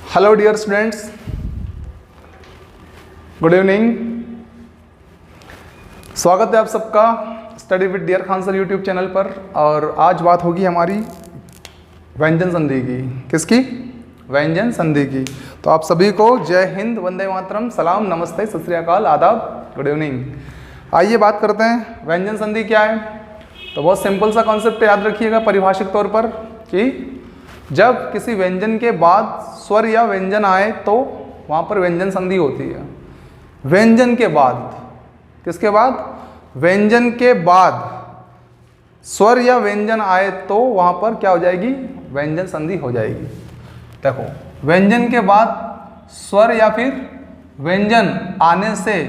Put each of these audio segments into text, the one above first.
Hello dear students, good evening. स्वागत है आप सबका study with dear Khan sir YouTube channel पर। और आज बात होगी हमारी व्यंजन संधि की। किसकी? व्यंजन संधि की। तो आप सभी को जय हिंद, वंदे मातरम, सलाम, नमस्ते, सत श्री अकाल, आदाब, गुड इवनिंग। आइए बात करते हैं व्यंजन संधि क्या है। तो बहुत सिंपल सा कॉन्सेप्ट याद रखिएगा परिभाषिक तौर पर कि जब किसी व्यंजन के बाद स्वर या व्यंजन आए तो वहाँ पर व्यंजन संधि होती है। व्यंजन के बाद, किसके बाद? व्यंजन के बाद स्वर या व्यंजन आए तो वहाँ पर क्या हो जाएगी? व्यंजन संधि हो जाएगी। देखो, व्यंजन के बाद स्वर या फिर व्यंजन आने से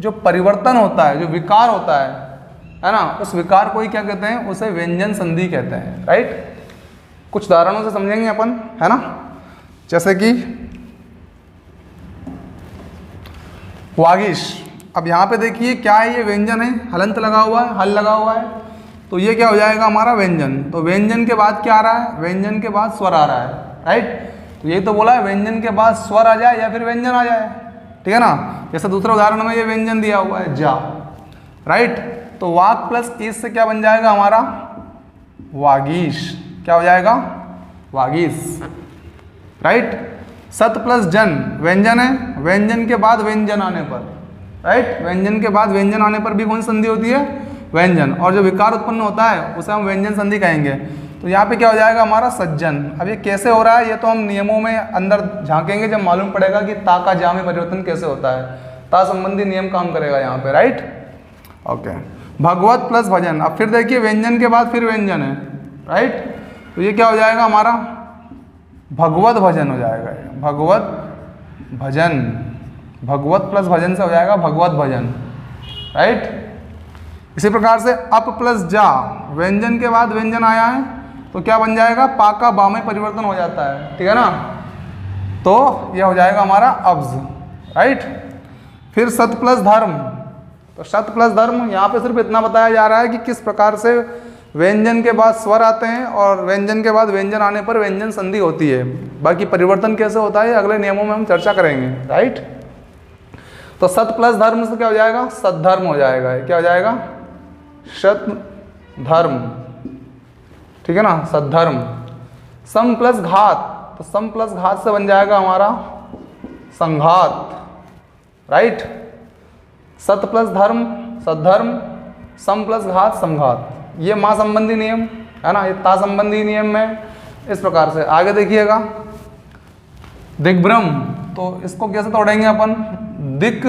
जो परिवर्तन होता है, जो विकार होता है ना, उस विकार को ही क्या कहते हैं? उसे व्यंजन संधि कहते हैं। राइट? कुछ उदाहरणों से समझेंगे अपन, है ना। जैसे कि वागीश। अब यहाँ पे देखिए क्या है, ये व्यंजन है, हलंत लगा हुआ है, हल लगा हुआ है, तो ये क्या हो जाएगा हमारा? व्यंजन। तो व्यंजन के बाद क्या आ रहा है? व्यंजन के बाद स्वर आ रहा है। राइट? तो ये तो बोला है व्यंजन के बाद स्वर आ जाए या फिर व्यंजन आ जाए, ठीक है ना। जैसे दूसरे उदाहरण में ये व्यंजन दिया हुआ है जा। राइट? तो वाक प्लस ईस से क्या बन जाएगा हमारा? वागीश। क्या हो जाएगा? वागीश। राइट? सत प्लस जन व्यंजन है, व्यंजन के बाद व्यंजन आने पर, राइट, व्यंजन के बाद व्यंजन आने पर भी कौन सी संधि होती है? व्यंजन। और जो विकार उत्पन्न होता है उसे हम व्यंजन संधि कहेंगे। तो यहाँ पे क्या हो जाएगा हमारा? सज्जन। अब ये कैसे हो रहा है, ये तो हम नियमों में अंदर झांकेंगे जब मालूम पड़ेगा कि ता का जा में परिवर्तन कैसे होता है। ता संबंधी नियम काम करेगा यहाँ पे। राइट? ओके। भगवत प्लस भजन। अब फिर देखिए व्यंजन के बाद फिर व्यंजन है। राइट? तो ये क्या हो जाएगा हमारा? भगवत भजन हो जाएगा। भगवत भजन। भगवत प्लस भजन से हो जाएगा भगवत भजन। राइट? इसी प्रकार से अप प्लस जा, व्यंजन के बाद व्यंजन आया है तो क्या बन जाएगा? पा का बा में परिवर्तन हो जाता है, ठीक है ना। तो यह हो जाएगा हमारा अब्ज। राइट? फिर सत प्लस धर्म। तो सत प्लस धर्म, यहाँ पे सिर्फ इतना बताया जा रहा है कि किस प्रकार से व्यंजन के बाद स्वर आते हैं और व्यंजन के बाद व्यंजन आने पर व्यंजन संधि होती है। बाकी परिवर्तन कैसे होता है अगले नियमों में हम चर्चा करेंगे। राइट? तो सत प्लस धर्म से क्या हो जाएगा? सद्धर्म हो जाएगा। क्या हो जाएगा? सत धर्म, ठीक है ना, सद्धर्म। सम प्लस घात। तो सम प्लस घात से बन जाएगा हमारा संघात। राइट? सत प्लस धर्म सद्धर्म, सम प्लस घात संघात। ये माँ संबंधी नियम है ना, ये ता संबंधी नियम है। इस प्रकार से आगे देखिएगा दिग्भ्रम। तो इसको कैसे तोड़ेंगे अपन? दिक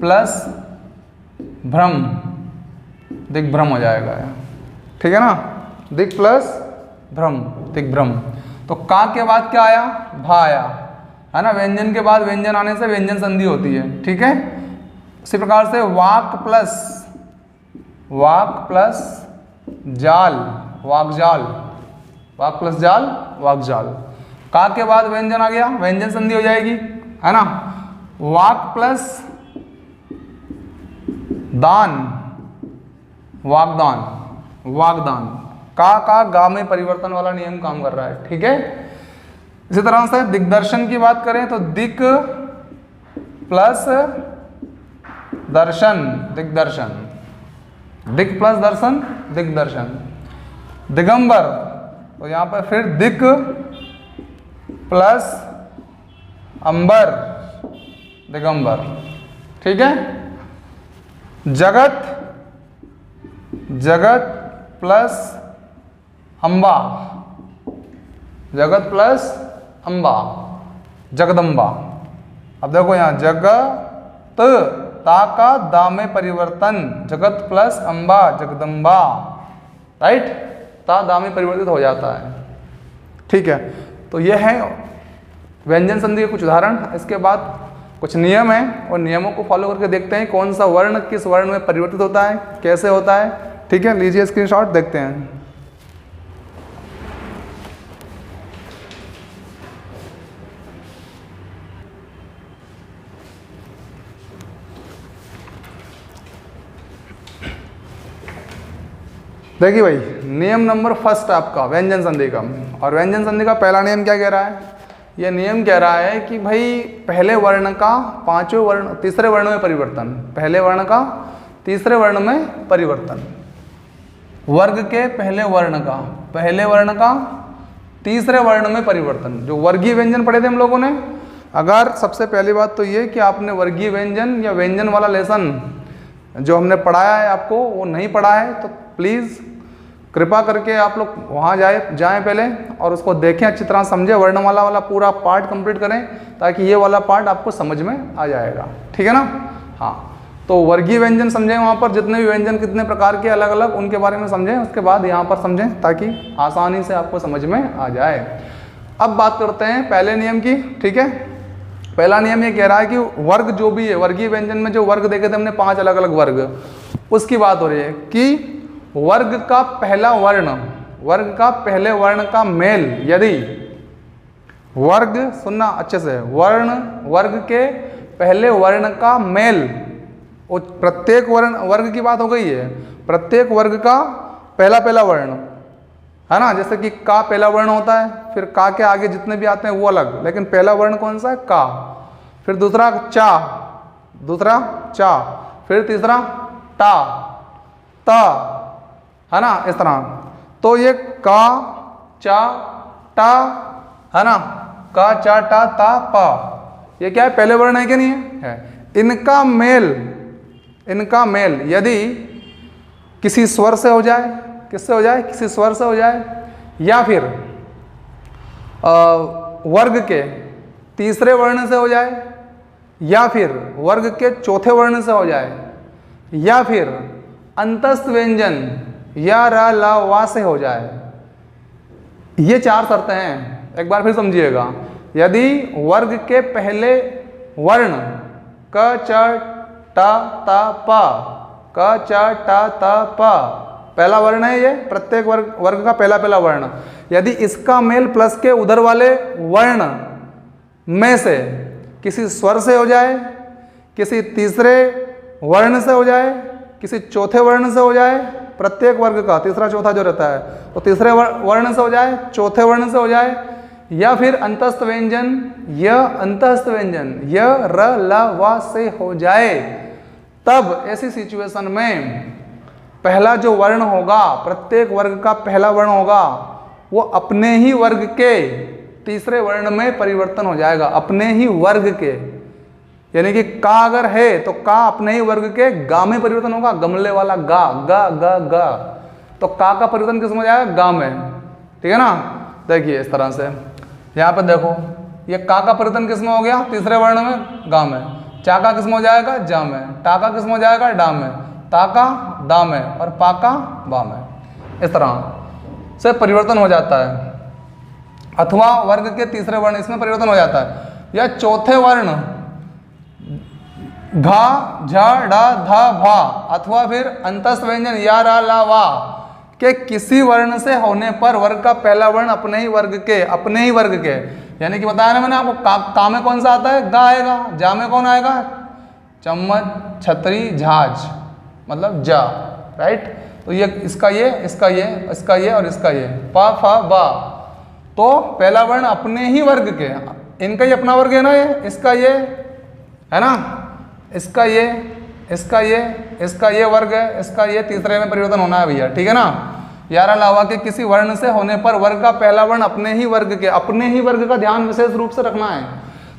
प्लस भ्रम, दिग्भ्रम हो जाएगा, ठीक है ना। दिक प्लस भ्रम, दिग्भ्रम। तो का के बाद क्या आया? भा आया, है ना। व्यंजन के बाद व्यंजन आने से व्यंजन संधि होती है, ठीक है। इसी प्रकार से वाक प्लस जाल, वाकजाल। वाक प्लस जाल, वाकजाल। का के बाद व्यंजन आ गया, व्यंजन संधि हो जाएगी, है ना। वाक प्लस दान, वागदान, वागदान। का गा में परिवर्तन वाला नियम काम कर रहा है, ठीक है। इसी तरह से दिग्दर्शन की बात करें तो दिक प्लस दर्शन, दिग्दर्शन। दिक प्लस दर्शन, दिग्दर्शन। दिगंबर। तो यहाँ पर फिर दिक प्लस अंबर, दिगंबर, ठीक है। जगत, जगत प्लस अंबा, जगत प्लस अंबा, जगदम्बा। अब देखो यहाँ जगत, ता का दा में परिवर्तन, जगत प्लस अंबा, जगदम्बा। राइट? ता दा में परिवर्तित हो जाता है, ठीक है। तो ये है व्यंजन संधि के कुछ उदाहरण। इसके बाद कुछ नियम हैं और नियमों को फॉलो करके देखते हैं कौन सा वर्ण किस वर्ण में परिवर्तित होता है, कैसे होता है, ठीक है। लीजिए स्क्रीनशॉट, देखते हैं। देखिए भाई, नियम नंबर फर्स्ट आपका व्यंजन संधि का। और व्यंजन संधि का पहला नियम क्या कह रहा है? ये नियम कह रहा है कि भाई पहले वर्ण का पांचवें वर्ण तीसरे वर्ण में परिवर्तन, पहले वर्ण का तीसरे वर्ण में परिवर्तन, वर्ग के पहले वर्ण का तीसरे वर्ण में परिवर्तन। जो वर्गीय व्यंजन पढ़े थे हम लोगों ने, अगर सबसे पहली बात तो ये कि आपने वर्गीय व्यंजन या व्यंजन वाला लेसन जो हमने पढ़ाया है आपको वो नहीं पढ़ा है तो प्लीज़ कृपा करके आप लोग वहाँ जाएं पहले और उसको देखें, अच्छी तरह समझें, वर्णमाला वाला पूरा पार्ट कंप्लीट करें ताकि ये वाला पार्ट आपको समझ में आ जाएगा। ठीक है ना? हाँ, तो वर्गीय व्यंजन समझें, वहाँ पर जितने भी व्यंजन कितने प्रकार के अलग अलग उनके बारे में समझें, उसके बाद यहाँ पर समझें ताकि आसानी से आपको समझ में आ जाए। अब बात करते हैं पहले नियम की। ठीक है, पहला नियम ये कह रहा है कि वर्ग जो भी है, वर्गीय व्यंजन में जो वर्ग देखे थे हमने 5 अलग अलग वर्ग, उसकी बात हो रही है कि वर्ग का पहला वर्ण, वर्ग का पहले वर्ण का मेल, यदि वर्ग, सुनना अच्छे से, वर्ग के पहले वर्ण का मेल, प्रत्येक वर्ग की बात हो गई है, प्रत्येक वर्ग का पहला वर्ण है ना, जैसे कि का पहला वर्ण होता है, फिर का के आगे जितने भी आते हैं वो अलग, लेकिन पहला वर्ण कौन सा है? का। फिर दूसरा चा, फिर तीसरा टा, ता, है ना, इस तरह। तो ये का, चा, टा, है ना, का, चा, टा, ता, पा, ये क्या है? पहले वर्ण है कि नहीं है? इनका मेल यदि किसी स्वर से हो जाए, किससे हो जाए? किसी स्वर से हो जाए, या फिर वर्ग के तीसरे वर्ण से हो जाए, या फिर वर्ग के चौथे वर्ण से हो जाए, या फिर अंतस्थ व्यंजन या र ला वा से हो जाए। ये 4 शर्तें हैं, एक बार फिर समझिएगा। यदि वर्ग के पहले वर्ण क, च, टा, ता, पा, क, च, टा, ता, पा, पहला वर्ण है ये, प्रत्येक वर्ग का पहला वर्ण, यदि इसका मेल प्लस के उधर वाले वर्ण में से किसी स्वर से हो जाए, किसी तीसरे वर्ण से हो जाए, किसी चौथे वर्ण से हो जाए, प्रत्येक वर्ग का तीसरा चौथा जो रहता है तो तीसरे वर्ण से हो जाए, चौथे वर्ण से हो जाए, या फिर अंतस्थ व्यंजन य र ल व से हो जाए, तब ऐसी सिचुएशन में पहला जो वर्ण होगा, प्रत्येक वर्ग का पहला वर्ण होगा, वो अपने ही वर्ग के तीसरे वर्ण में परिवर्तन हो जाएगा, अपने ही वर्ग के। यानी कि का अगर है तो का अपने ही वर्ग के गा में परिवर्तन होगा, गमले वाला गा, गा गा गा, तो का परिवर्तन किस में हो जाएगा? गा में। ठीक है ना? देखिए इस तरह से यहाँ पे देखो, ये का परिवर्तन किस में हो गया? तीसरे वर्ण में, गा में। चा का किस में हो जाएगा? जा में। टा का किस में हो जाएगा? डा में। ता का दा में, और पा का बा में। इस तरह से परिवर्तन हो जाता है। अथवा वर्ग के तीसरे वर्ण, इसमें परिवर्तन हो जाता है, या चौथे वर्ण घा, झा, डा, धा, भा, अथवा फिर अंतस्थ व्यंजन या रा ला वा के किसी वर्ण से होने पर वर्ग का पहला वर्ण अपने ही वर्ग के, यानी कि बताया ना मैंने आपको, का में कौन सा आता है? गा आएगा। जा में कौन आएगा? चम्मच, छतरी, झाज, मतलब जा, राइट। तो ये इसका ये और इसका ये, पा, फा, बा, तो पहला वर्ण अपने ही वर्ग के, इनका ही अपना वर्ग है ना, ये इसका ये है ना, इसका ये वर्ग है, इसका ये तीसरे में परिवर्तन होना है भैया। ठीक है ना? यार अलावा के किसी वर्ण से होने पर वर्ग का पहला वर्ण अपने ही वर्ग के, अपने ही वर्ग का ध्यान विशेष रूप से रखना है,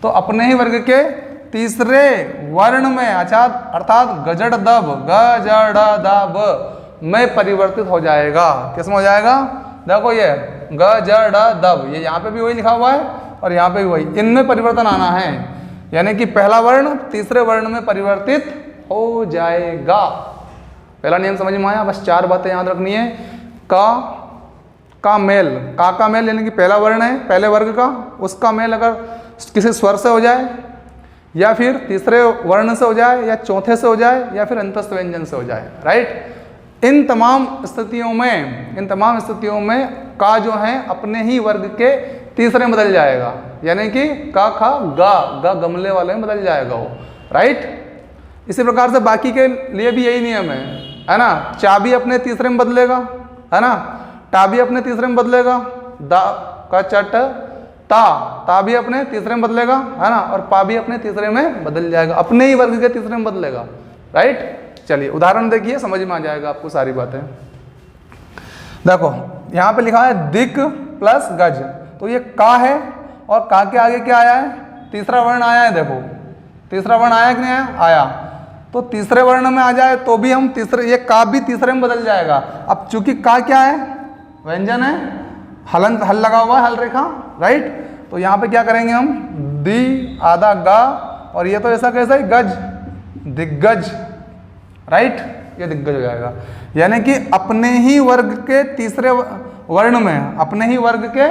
तो अपने ही वर्ग के तीसरे वर्ण में अर्थात गजड़ दब, ग ज ड द ब में परिवर्तित हो जाएगा। किसमें हो जाएगा? देखो ये ग ज ड दब, ये यहाँ पे भी वही लिखा हुआ है और यहाँ पे भी वही, इनमें परिवर्तन आना है, यानी कि पहला वर्ण तीसरे वर्ण में परिवर्तित हो जाएगा। पहला नियम समझ में आया? बस 4 बातें याद रखनी है। का मेल, का मेल यानी कि पहला वर्ण है पहले वर्ग का, उसका मेल अगर किसी स्वर से हो जाए, या फिर तीसरे वर्ण से हो जाए, या चौथे से हो जाए, या फिर अंतस्थ व्यंजन से हो जाए, राइट। इन तमाम स्थितियों में का जो है अपने ही वर्ग के तीसरे में बदल जाएगा, यानी कि का, खा, गा गमले वाले में बदल जाएगा वो, राइट। इसी प्रकार से बाकी के लिए भी यही नियम है ना। चा भी अपने तीसरे में बदलेगा, है ना, टा भी अपने तीसरे में बदलेगा, दा का चट, ता, ता भी अपने तीसरे में बदलेगा, है ना, और पा भी अपने तीसरे में बदल जाएगा, अपने ही वर्ग के तीसरे में बदलेगा, राइट। चलिए उदाहरण देखिए, समझ में आ जाएगा आपको सारी बातें। देखो यहाँ पे लिखा है दिक प्लस गज, तो ये का है और का के आगे क्या आया है, तीसरा वर्ण आया है। देखो तीसरा वर्ण आया कि नहीं आया, आया। तो तीसरे वर्ण में आ जाए तो भी हम तीसरे, ये का भी तीसरे में बदल जाएगा। अब चूंकि का क्या है, व्यंजन है, हलंत हल लगा हुआ है, हल रेखा, राइट। तो यहाँ पे क्या करेंगे हम, दी आधा गा, और ये तो ऐसा कैसा है, गज, दिग्गज, राइट, ये दिग्गज हो जाएगा। यानी कि अपने ही वर्ग के तीसरे वर्ण में, अपने ही वर्ग के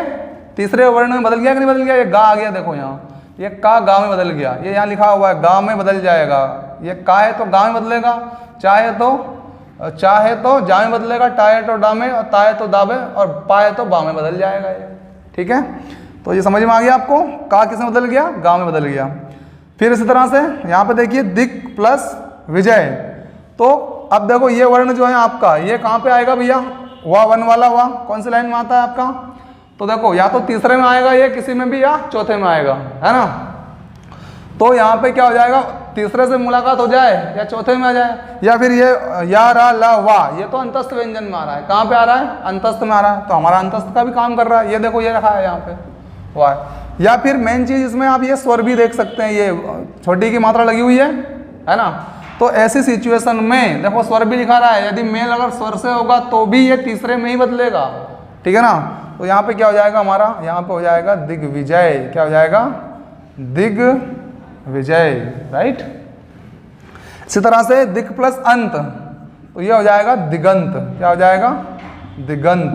तीसरे वर्ण में बदल गया कि नहीं बदल गया, ये गा आ गया, देखो यहाँ ये का गा में बदल गया, ये यहाँ लिखा हुआ है गा में बदल जाएगा। ये का है तो गा में बदलेगा, चाहे तो जा में बदलेगा, टा है तो डा में, और ता है तो दा में, और पा है तो बा में बदल जाएगा ये, ठीक है। तो ये समझ में आ गया आपको, का किस में बदल गया, गा में बदल गया। फिर इसी तरह से यहाँ पे देखिए दिक प्लस विजय, तो अब देखो ये वर्ण जो है आपका, ये कहाँ पे आएगा भैया, वाह वन वाला वाह कौन सी लाइन में आता है आपका, तो देखो या तो तीसरे में आएगा ये किसी में भी, या चौथे में आएगा, है ना। तो यहाँ पे क्या हो जाएगा, तीसरे से मुलाकात हो जाए या चौथे में आ जाए, या फिर ये या रा ला वाह, ये तो अंतस्थ व्यंजन में आ रहा है, कहाँ पे आ रहा है, अंतस्थ में आ रहा है, तो हमारा अंतस्थ का भी काम कर रहा है। ये देखो ये रखा है यहाँ पे वाह। या फिर मेन चीज इसमें आप ये स्वर भी देख सकते हैं, ये छोटी की मात्रा लगी हुई है ना। तो ऐसी सिचुएशन में देखो स्वर भी लिखा रहा है, यदि मेल अगर स्वर से होगा तो भी ये तीसरे में ही बदलेगा, ठीक है ना। तो यहाँ पे क्या हो जाएगा हमारा, यहाँ पे हो जाएगा दिग्विजय, क्या हो जाएगा, दिग्विजय, राइट। इसी तरह से दिक प्लस अंत, तो ये हो जाएगा दिगंत, क्या हो जाएगा, दिगंत।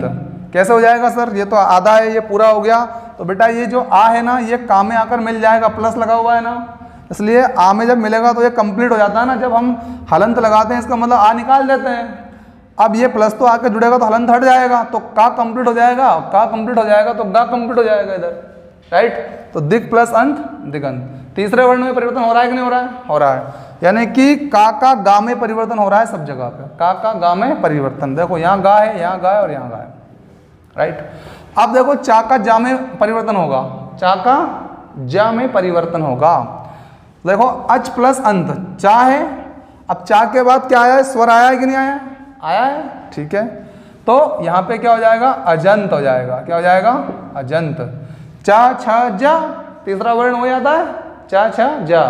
कैसे हो जाएगा सर, ये तो आधा है, ये पूरा हो गया, तो बेटा ये जो आ है ना, ये का में आकर मिल जाएगा, प्लस लगा हुआ है ना, इसलिए आ में जब मिलेगा तो ये कंप्लीट हो जाता है ना। जब हम हलंत लगाते हैं इसका मतलब आ निकाल देते हैं, अब ये प्लस तो आके जुड़ेगा तो हलंत हट जाएगा, तो का कंप्लीट हो जाएगा, का कंप्लीट हो जाएगा तो गा कंप्लीट हो जाएगा इधर, राइट। तो दिक प्लस अंत दिगंत, तीसरे वर्ण में परिवर्तन हो रहा है कि नहीं हो रहा है, हो रहा है। यानी कि का गा में परिवर्तन हो रहा है सब जगह पे, का गा में परिवर्तन, देखो यहाँ गा है, यहाँ गा है और यहाँ गा है, राइट। अब देखो चा का जा में परिवर्तन होगा, चा का जा में परिवर्तन होगा। देखो अच प्लस अंत, चा है, अब चा के बाद क्या आया है, स्वर आया है कि नहीं आया, आया है, ठीक है। तो यहाँ पे क्या हो जाएगा, अजंत हो जाएगा, क्या हो जाएगा, अजंत। चा छ जा, तीसरा वर्ण हो जाता है, चा छ जा,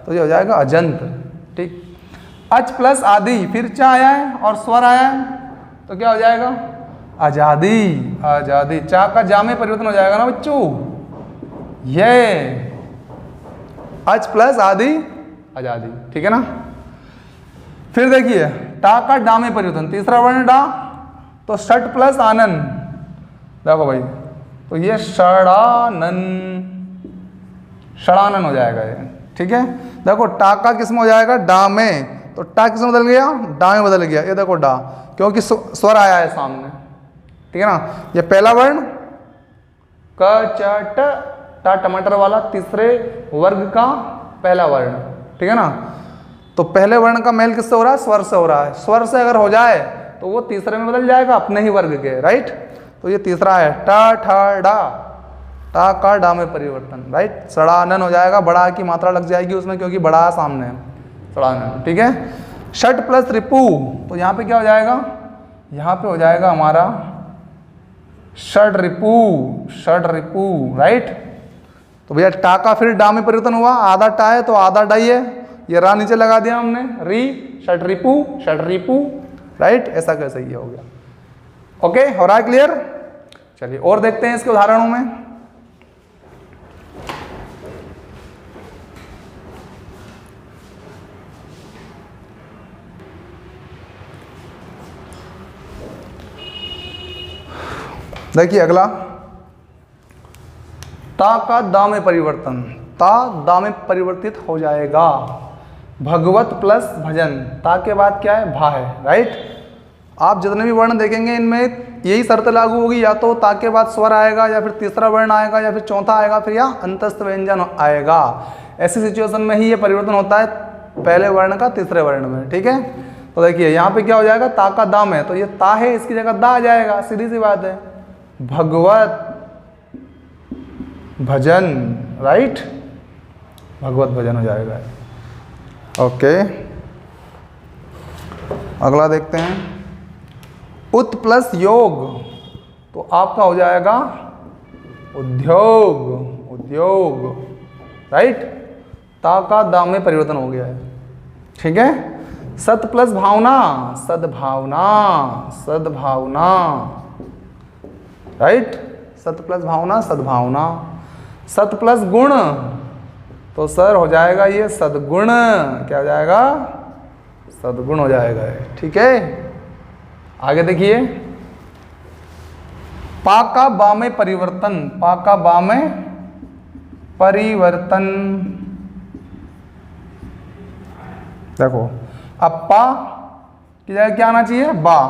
तो ये हो जाएगा अजंत, ठीक। अच प्लस आदि, फिर चा आया है और स्वर आया है, तो क्या हो जाएगा, आजादी, आजादी। चा का जा में परिवर्तन हो जाएगा ना बच्चों, ये अच प्लस आदि आजादी, ठीक है ना। फिर देखिए टा का डा में परिवर्तन, तीसरा वर्ण डा, तो षट प्लस आनंद, देखो भाई, तो ये षडानन, षडानन हो जाएगा ये, ठीक है। देखो टा का किस में हो जाएगा, डा में, तो टा किस में बदल गया, डा में बदल गया, ये देखो डा, क्योंकि स्वर आया है सामने, ठीक है ना। ये पहला वर्ण क च ट, टा टमाटर वाला तीसरे वर्ग का पहला वर्ण, ठीक है ना। तो पहले वर्ण का मेल किससे हो रहा है, स्वर से हो रहा है, स्वर से अगर हो जाए तो वो तीसरे में बदल जाएगा अपने ही वर्ग के, राइट। तो ये तीसरा है टा ठा डा, टा का डा में परिवर्तन, राइट। सड़ानन हो जाएगा, बड़ा की मात्रा लग जाएगी उसमें क्योंकि बड़ा सामने है, सड़ानन, ठीक है। षट प्लस रिपु, तो यहाँ पे क्या हो जाएगा, यहाँ पे हो जाएगा हमारा षड रिपु, षड रिपु, राइट। तो भैया टा का फिर डा में परिवर्तन हुआ, आधा टा है तो आधा डाई है, ये रा नीचे लगा दिया हमने, री षड रिपु, राइट। ऐसा कैसे ये हो गया, ओके, हो रहा है क्लियर। चलिए और देखते हैं इसके उदाहरणों में। देखिए अगला, ता का दा में परिवर्तन, ता दा में परिवर्तित हो जाएगा। भगवत प्लस भजन, ता के बाद क्या है, भा है, राइट। आप जितने भी वर्ण देखेंगे इनमें यही शर्त लागू होगी, या तो ता के बाद स्वर आएगा, या फिर तीसरा वर्ण आएगा, या फिर चौथा आएगा, फिर या अंतस्थ व्यंजन आएगा। ऐसी सिचुएशन में ही ये परिवर्तन होता है पहले वर्ण का तीसरे वर्ण में, ठीक है। तो देखिए यहाँ पे क्या हो जाएगा, ता का दाम है, तो ये ता है, इसकी जगह दा आ जाएगा, सीधी सी बात है। भगवत भजन, राइट, भगवत भजन हो जाएगा। ओके, अगला देखते हैं, उत प्लस योग, तो आपका हो जाएगा उद्योग, उद्योग, राइट। ता का दाम में परिवर्तन हो गया है, ठीक है। सत प्लस भावना, सद्भावना, सद्भावना, राइट। सत प्लस भावना, सद्भावना। सत प्लस गुण, तो सर हो जाएगा ये सद्गुण, क्या हो जाएगा, सद्गुण हो जाएगा, ठीक है। आगे देखिए, पा का बा में परिवर्तन, पा का बा में परिवर्तन, देखो अब पा की जगह क्या आना चाहिए, बा,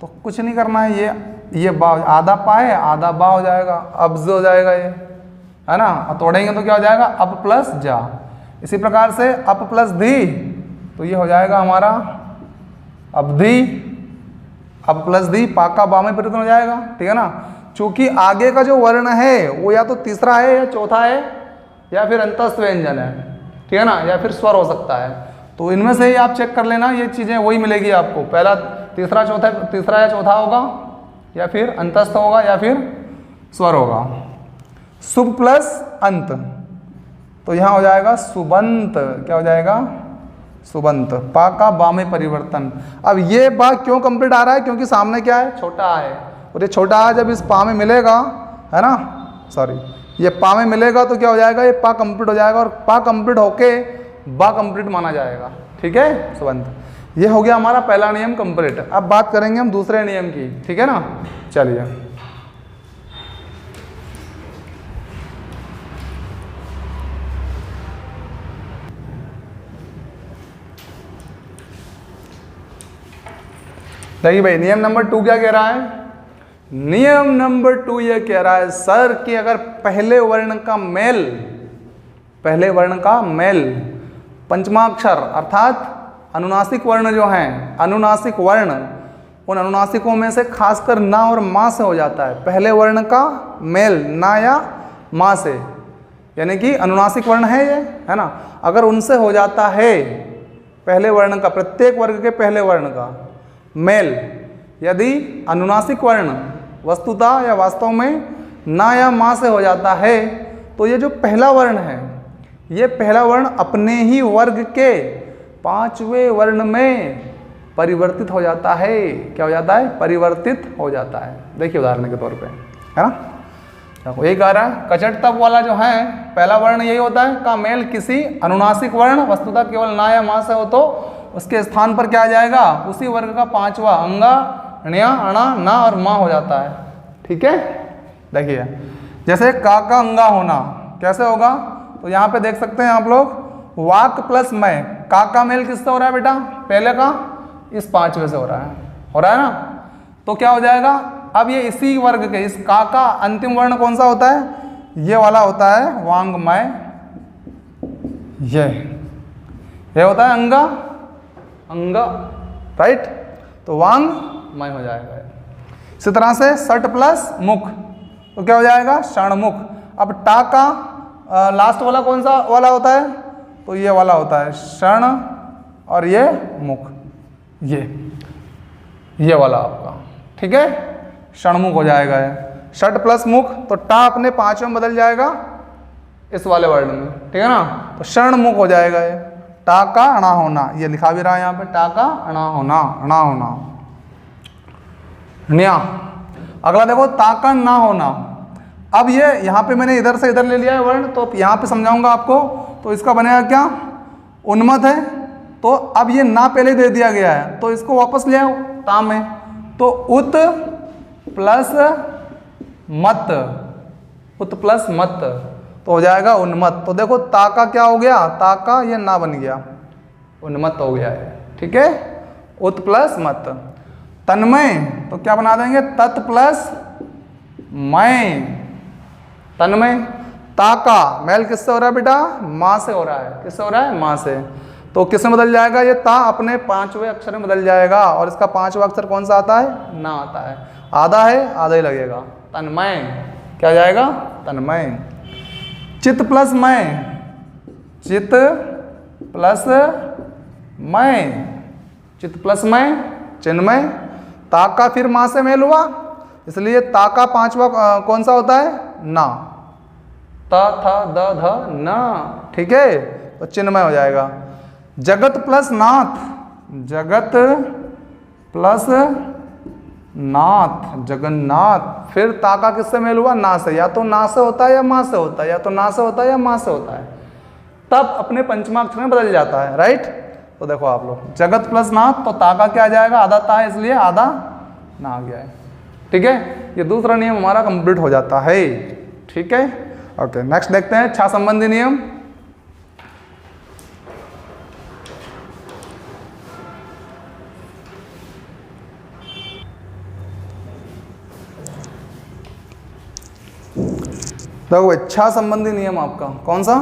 तो कुछ नहीं करना है, ये बा, आधा पा है, आधा बा हो जाएगा, अब्ज हो जाएगा ये, है ना। और तोड़ेंगे तो क्या हो जाएगा, अप प्लस जा। इसी प्रकार से अप प्लस धी, तो ये हो जाएगा हमारा अवधि, अप प्लस धी, पा का बा में परिवर्तन हो जाएगा, ठीक है ना। चूंकि आगे का जो वर्ण है वो या तो तीसरा है या चौथा है या फिर अंतस्थ व्यंजन है, ठीक है ना, या फिर स्वर हो सकता है। तो इनमें से ही आप चेक कर लेना, ये चीज़ें वही मिलेगी आपको, पहला तीसरा चौथा, तीसरा या चौथा होगा, या फिर अंतस्थ होगा, या फिर स्वर होगा। शुभ प्लस अंत, तो यहाँ हो जाएगा सुबंत, क्या हो जाएगा, सुबंत। पा का बा में परिवर्तन। अब ये बा क्यों कंप्लीट आ रहा है, क्योंकि सामने क्या है, छोटा है, और ये छोटा है जब इस पा में मिलेगा, है ना, सॉरी, ये पा में मिलेगा तो क्या हो जाएगा, ये पा कंप्लीट हो जाएगा, और पा कंप्लीट होके बा कंप्लीट माना जाएगा, ठीक है, सुबंत। ये हो गया हमारा पहला नियम कंप्लीट। अब बात करेंगे हम दूसरे नियम की, ठीक है ना। चलिए, देखिए भाई, नियम नंबर 2 क्या कह रहा है, नियम नंबर 2 ये कह रहा है सर कि अगर पहले वर्ण का मेल, पहले वर्ण का मेल पंचमाक्षर अर्थात अनुनासिक वर्ण जो हैं, अनुनासिक वर्ण, उन अनुनासिकों में से खासकर ना और माँ से हो जाता है। पहले वर्ण का मेल ना या माँ से, यानी कि अनुनासिक वर्ण है ये, है ना, अगर उनसे हो जाता है, पहले वर्ण का, प्रत्येक वर्ग के पहले वर्ण का मेल, यदि अनुनासिक वर्ण वस्तुतः या वास्तव में ना या माँ से हो जाता है, तो ये जो पहला वर्ण है, ये पहला वर्ण अपने ही वर्ग के पांचवें वर्ण में परिवर्तित हो जाता है। क्या हो जाता है, परिवर्तित हो जाता है। देखिए उदाहरण के तौर पे, है ना, देखो एक आ रहा है, कचट तप वाला जो है पहला वर्ण यही होता है का मेल किसी अनुनासिक वर्ण वस्तुतः केवल ना या माँ से हो, तो उसके स्थान पर क्या आ जाएगा, उसी वर्ग का पांचवा अंगा, ण्या, अणा, ना और माँ हो जाता है, ठीक है। देखिए जैसे का अंगा होना कैसे होगा, तो यहाँ पे देख सकते हैं आप लोग, वाक प्लस मैं, का मेल किससे हो रहा है बेटा, पहले का इस पांचवे से हो रहा है ना, तो क्या हो जाएगा, अब ये इसी वर्ग के इस का अंतिम वर्ण कौन सा होता है, ये वाला होता है वांगमय, ये होता है अंगा, राइट, तो वांगमय हो जाएगा। इसी तरह से सट प्लस मुख, तो क्या हो जाएगा, षणमुख। अब टा का लास्ट वाला कौन सा वाला होता है, तो ये वाला होता है क्षण, और ये मुख, ये वाला आपका, ठीक है, षणमुख हो जाएगा। षट प्लस मुख, तो टा अपने पांचवें में बदल जाएगा इस वाले वर्ण में, ठीक है ना, तो षणमुख हो जाएगा ये। टा का अणा होना, ये लिखा भी रहा है यहाँ पे, टा का अणा होना, न्या। अगला देखो ता का ना होना। अब ये यहाँ पे मैंने इधर से इधर ले लिया है वर्ण, तो यहाँ पे समझाऊंगा आपको, तो इसका बनेगा क्या, उन्मत है, तो अब ये ना पहले दे दिया गया है, तो इसको वापस ले आओ ता में, तो उत प्लस मत, तो हो जाएगा उन्मत। तो देखो ता का क्या हो गया, ता का ये ना बन गया, उन्मत हो गया है, ठीक है, उत प्लस मत। तन्मय, तो क्या बना देंगे, तत् प्लस मय, तन्मय। ता का मेल किससे हो रहा है बेटा, माँ से हो रहा है, किससे हो रहा है, माँ से, तो किस में बदल जाएगा, ये ता अपने पांचवें अक्षर में बदल जाएगा, और इसका पांचवा अक्षर कौन सा आता है, ना आता है, आधा है, आधा ही लगेगा, तन्मय, क्या जाएगा, तन्मय। चित प्लस मैं, चित प्लस मैं, चित प्लस मैं चिन्मय। ता का फिर मां से मेल हुआ, इसलिए ता का पांचवा कौन सा होता है? ना। ता था द ध ना, ठीक है, तो चिन्मय हो जाएगा। जगत प्लस नाथ, जगत प्लस नाथ, जगन्नाथ। फिर ता का किससे मेल हुआ? ना से। या तो ना से होता है या मां से होता है, या तो ना से होता है या मां से होता है, तब अपने पंचमाक्षर में बदल जाता है, राइट। तो देखो आप लोग, जगत प्लस नाथ, तो ता का क्या आ जाएगा? आधा ता है, इसलिए आधा ना आ गया है, ठीक है। ये दूसरा नियम हमारा कंप्लीट हो जाता है, ठीक है। ओके, नेक्स्ट देखते हैं छा संबंधी नियम। देखो छा संबंधी नियम आपका कौन सा?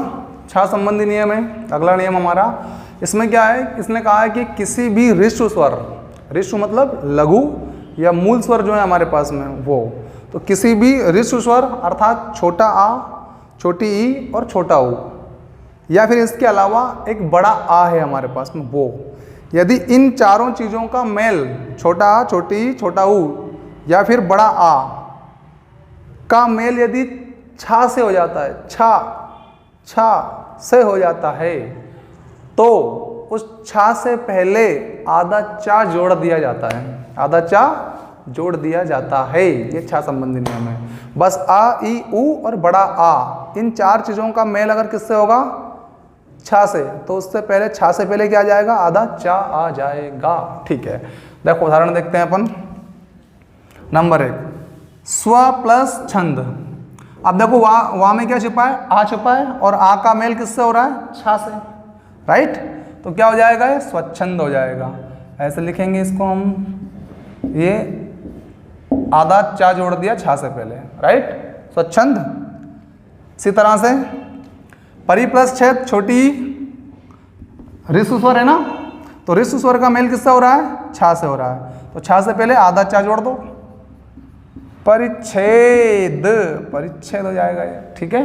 छा संबंधी नियम है अगला नियम हमारा। इसमें क्या है? इसने कहा है कि किसी भी ऋष्व स्वर, ऋष्व मतलब लघु या मूल स्वर जो है हमारे पास में वो, तो किसी भी ऋष्व स्वर अर्थात छोटा आ, छोटी ई और छोटा ऊ, या फिर इसके अलावा एक बड़ा आ है हमारे पास में वो, यदि इन चारों चीज़ों का मेल, छोटा आ, छोटी ई, छोटा ऊ या फिर बड़ा आ का मेल यदि छा से हो जाता है, छा से हो जाता है, तो उस छा से पहले आधा चा जोड़ दिया जाता है, आधा चा जोड़ दिया जाता है। ये छा संबंधी नियम है। बस आ, ई, ऊ और बड़ा आ, इन चार चीज़ों का मेल अगर किससे होगा? छा से, तो उससे पहले छा से पहले क्या आ जाएगा? आधा चा आ जाएगा, ठीक है। देखो उदाहरण देखते हैं अपन। नंबर 1, स्व प्लस छंद। अब देखो वा में क्या छिपा है? आ छिपा है, और आ का मेल किससे हो रहा है? छा से, राइट। तो क्या हो जाएगा? ये स्वच्छंद हो जाएगा। ऐसे लिखेंगे इसको हम, ये आधा चा जोड़ दिया छा से पहले, राइट, स्वच्छंद। इसी तरह से परी प्लस छेद, छोटी ऋषु स्वर है ना, तो ऋषु स्वर का मेल किससे हो रहा है? छा से हो रहा है, तो छा से पहले आधा चा जोड़ दो, परिच्छेद, परिच्छेद हो जाएगा ये, ठीक है।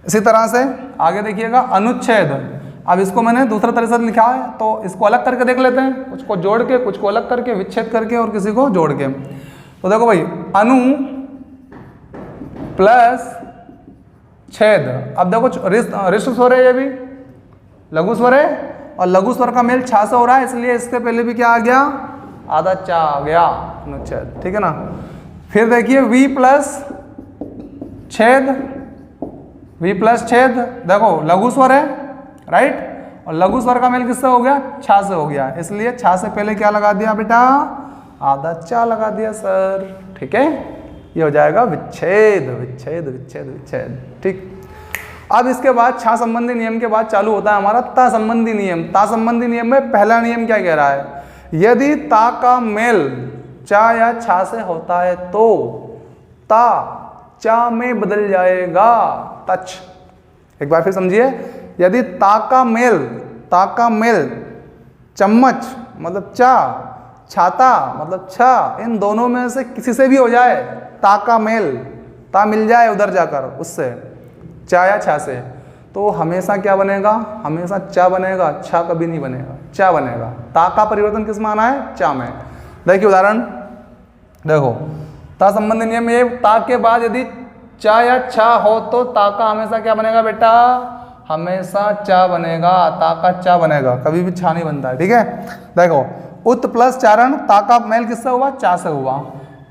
इसी तरह से आगे देखिएगा, अनुच्छेद। अब इसको मैंने दूसरे तरह से लिखा है, तो इसको अलग करके देख लेते हैं, कुछ को जोड़ के, कुछ को अलग करके, विच्छेद करके और किसी को जोड़ के। तो देखो भाई, अनु प्लस छेद। अब देखो ऋषु स्वर है, ये भी लघु स्वर है, और लघु स्वर का मेल छा से हो रहा है, इसलिए इसके पहले भी क्या आ गया? आधा चा आ गया, अनुच्छेद, ठीक है ना। फिर देखिए वी प्लस छेद, वी प्लस छेद, देखो लघु स्वर है, राइट, और लघु स्वर का मेल किससे हो गया? छा से हो गया, इसलिए छा से पहले क्या लगा दिया बेटा? आधा चा लगा दिया सर, ठीक है। ये हो जाएगा विच्छेद, विच्छेद, विच्छेद, विच्छेद, ठीक। अब इसके बाद छा संबंधी नियम के बाद चालू होता है हमारा ता संबंधी नियम। ता संबंधी नियम में पहला नियम क्या कह रहा है? यदि ता का मेल चा या छा से होता है तो ता चा में बदल जाएगा, तच। एक बार फिर समझिए, यदि ता का मेल चम्मच मतलब चा, छाता मतलब छा, इन दोनों में से किसी से भी हो जाए, ता का मेल, ता मिल जाए उधर जाकर उससे, चा या छा से, तो हमेशा क्या बनेगा? हमेशा चा बनेगा, छा कभी नहीं बनेगा, चा बनेगा। ता का परिवर्तन किस में आना है? चा में। देखिए उदाहरण, देखो ता संबंधी नियम, ये ता के बाद यदि चा या छा हो तो ता का हमेशा क्या बनेगा बेटा? हमेशा चा बनेगा, ता का चा बनेगा, कभी भी छा नहीं बनता है, ठीक है। देखो उत प्लस चारण, ता का मेल किससे हुआ? चा से हुआ,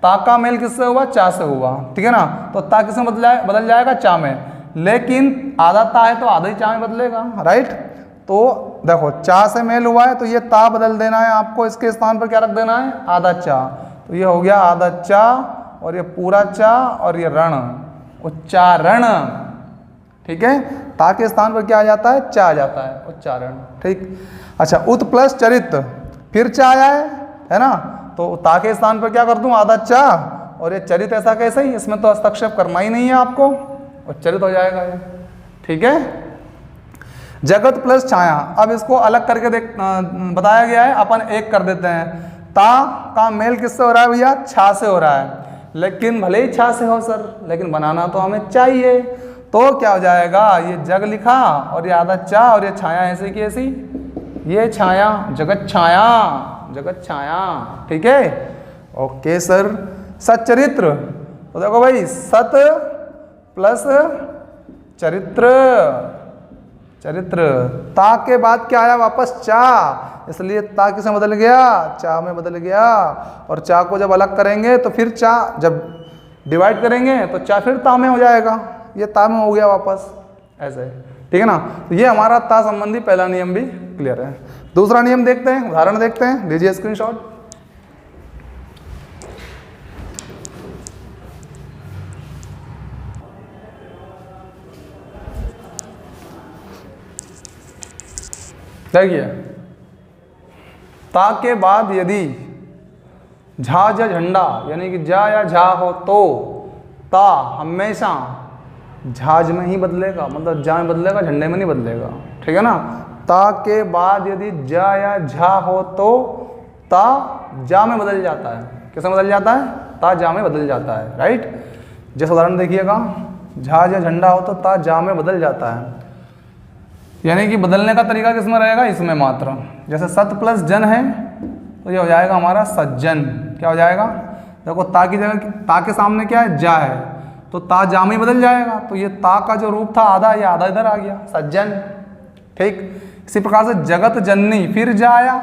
ता का मेल किससे हुआ? चा से हुआ, ठीक है ना। तो ता किसमें बदल जाएगा? चा में, लेकिन आधा ता है तो आधा ही चा में बदलेगा, राइट। तो देखो चा से मेल हुआ है तो ये ता बदल देना है आपको, इसके स्थान पर क्या रख देना है? आधा चा। तो ये हो गया आधा चा, और ये पूरा चा, और ये रण, उच्चारण, ठीक है। ता के स्थान पर क्या आ जाता है? चा आ जाता है, उच्चारण, ठीक। अच्छा, उत प्लस चरित, फिर चा आया है ना, तो ता के स्थान पर क्या कर दूं? आधा चा, और ये चरित ऐसा कैसे ही, इसमें तो हस्तक्षेप करना ही नहीं है आपको, उच्चरित हो जाएगा ये, ठीक है। जगत प्लस छाया, अब इसको अलग करके बताया गया है, अपन एक कर देते हैं। ता का मेल किससे हो रहा है भैया? छा से हो रहा है, लेकिन भले ही छा से हो सर, लेकिन बनाना तो हमें चाहिए, तो क्या हो जाएगा, ये जग लिखा और ये आधा चा और ये छाया ऐसे की ऐसी, ये छाया, जगत छाया, जगत छाया। ठीक है, ओके सर। सच्चरित्र, तो देखो भाई सत प्लस चरित्र, चरित्र। ता के बाद क्या आया वापस चा, इसलिए ता किसमें बदल गया, चा में बदल गया। और चा को जब अलग करेंगे तो फिर चा, जब डिवाइड करेंगे तो चा फिर ता में हो जाएगा, ये ता में हो गया वापस, ऐसे। ठीक है ना, तो ये हमारा ता संबंधी पहला नियम भी क्लियर है। दूसरा नियम देखते हैं, उदाहरण देखते हैं, लीजिए स्क्रीनशॉट। देखिए, ता के बाद यदि झा या झंडा यानी कि जा या झा हो तो ता हमेशा झाज में ही बदलेगा, मतलब जा में बदलेगा, झंडे में नहीं बदलेगा। ठीक है ना, ता के बाद यदि जा या झा हो तो ता जा में बदल जाता है। किसमें बदल जाता है, ता जा में बदल जाता है, राइट। जैसे उदाहरण देखिएगा, झा या झंडा हो तो ता जा में बदल जाता है, यानी कि बदलने का तरीका किसमें रहेगा, इसमें मात्र। जैसे सत प्लस जन है तो ये हो जाएगा हमारा सज्जन। क्या हो जाएगा, देखो ता की जगह, ता के सामने क्या है, जा है, तो ता जा में बदल जाएगा, तो ये ता का जो रूप था आधा, ये आधा इधर आ गया, सज्जन। ठीक, इसी प्रकार से जगत जननी, फिर जा आया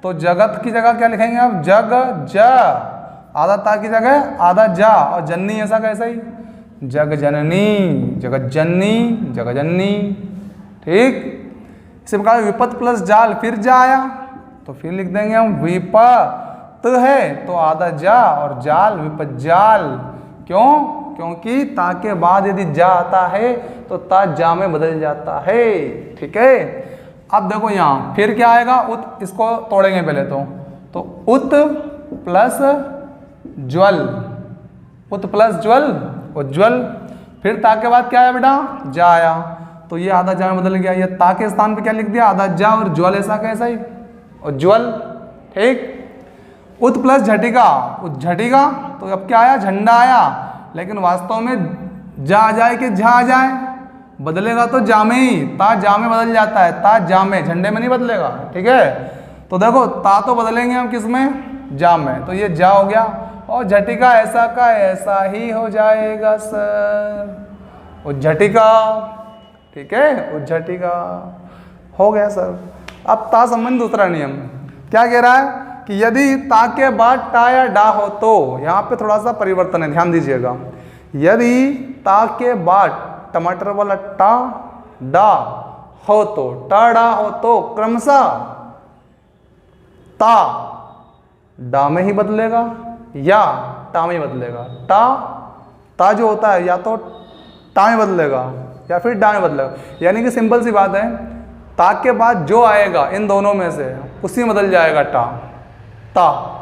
तो जगत की जगह क्या लिखेंगे आप, जग ज, आधा ता की जगह आधा जा, और जननी ऐसा कैसे ही, जग जननी, जगत जननी, जग जननी। ठीक, इसी प्रकार विपत प्लस जाल, फिर जा आया तो फिर लिख देंगे हम विपत है तो आधा जा और जाल विपत जाल। क्यों, क्योंकि ता के बाद यदि जा आता है तो ता जा में बदल जाता है। ठीक है, अब देखो यहाँ फिर क्या आएगा, उत, इसको तोड़ेंगे पहले तो उत प्लस ज्वल, उत प्लस ज्वल, उज्ज्वल। फिर ता के बाद क्या आया बेटा, जा आया, तो ये आधा जा में बदल गया, ये ता के स्थान पे क्या लिख दिया, आधा जा, और ज्वल ऐसा कैसा ही, उज्ज्वल। ठीक, उत प्लस झटिका, झटिका, तो अब क्या आया, झंडा आया, लेकिन वास्तव में जा आ जाए कि झा आ जाए, बदलेगा तो जा में ही, ता जा में बदल जाता है, ता जा में, झंडे में नहीं बदलेगा। ठीक है, तो देखो ता तो बदलेंगे हम किस में, जा में, तो ये जा हो गया, और झटिका ऐसा का ऐसा ही हो जाएगा सर, उज्झटिका। ठीक है, उज्झटिका हो गया सर। अब ता संबंध दूसरा नियम क्या कह रहा है कि यदि ता के बाद टा या डा हो तो, यहाँ पे थोड़ा सा परिवर्तन है, ध्यान दीजिएगा। यदि ता के बाद टमाटर वाला टा डा हो तो, टा डा हो तो क्रमशः ता डा में ही बदलेगा या टा में बदलेगा। ता जो होता है या तो टा में बदलेगा या फिर डा में बदलेगा, यानी कि सिंपल सी बात है, ता के बाद जो आएगा इन दोनों में से उसी में बदल जाएगा टा।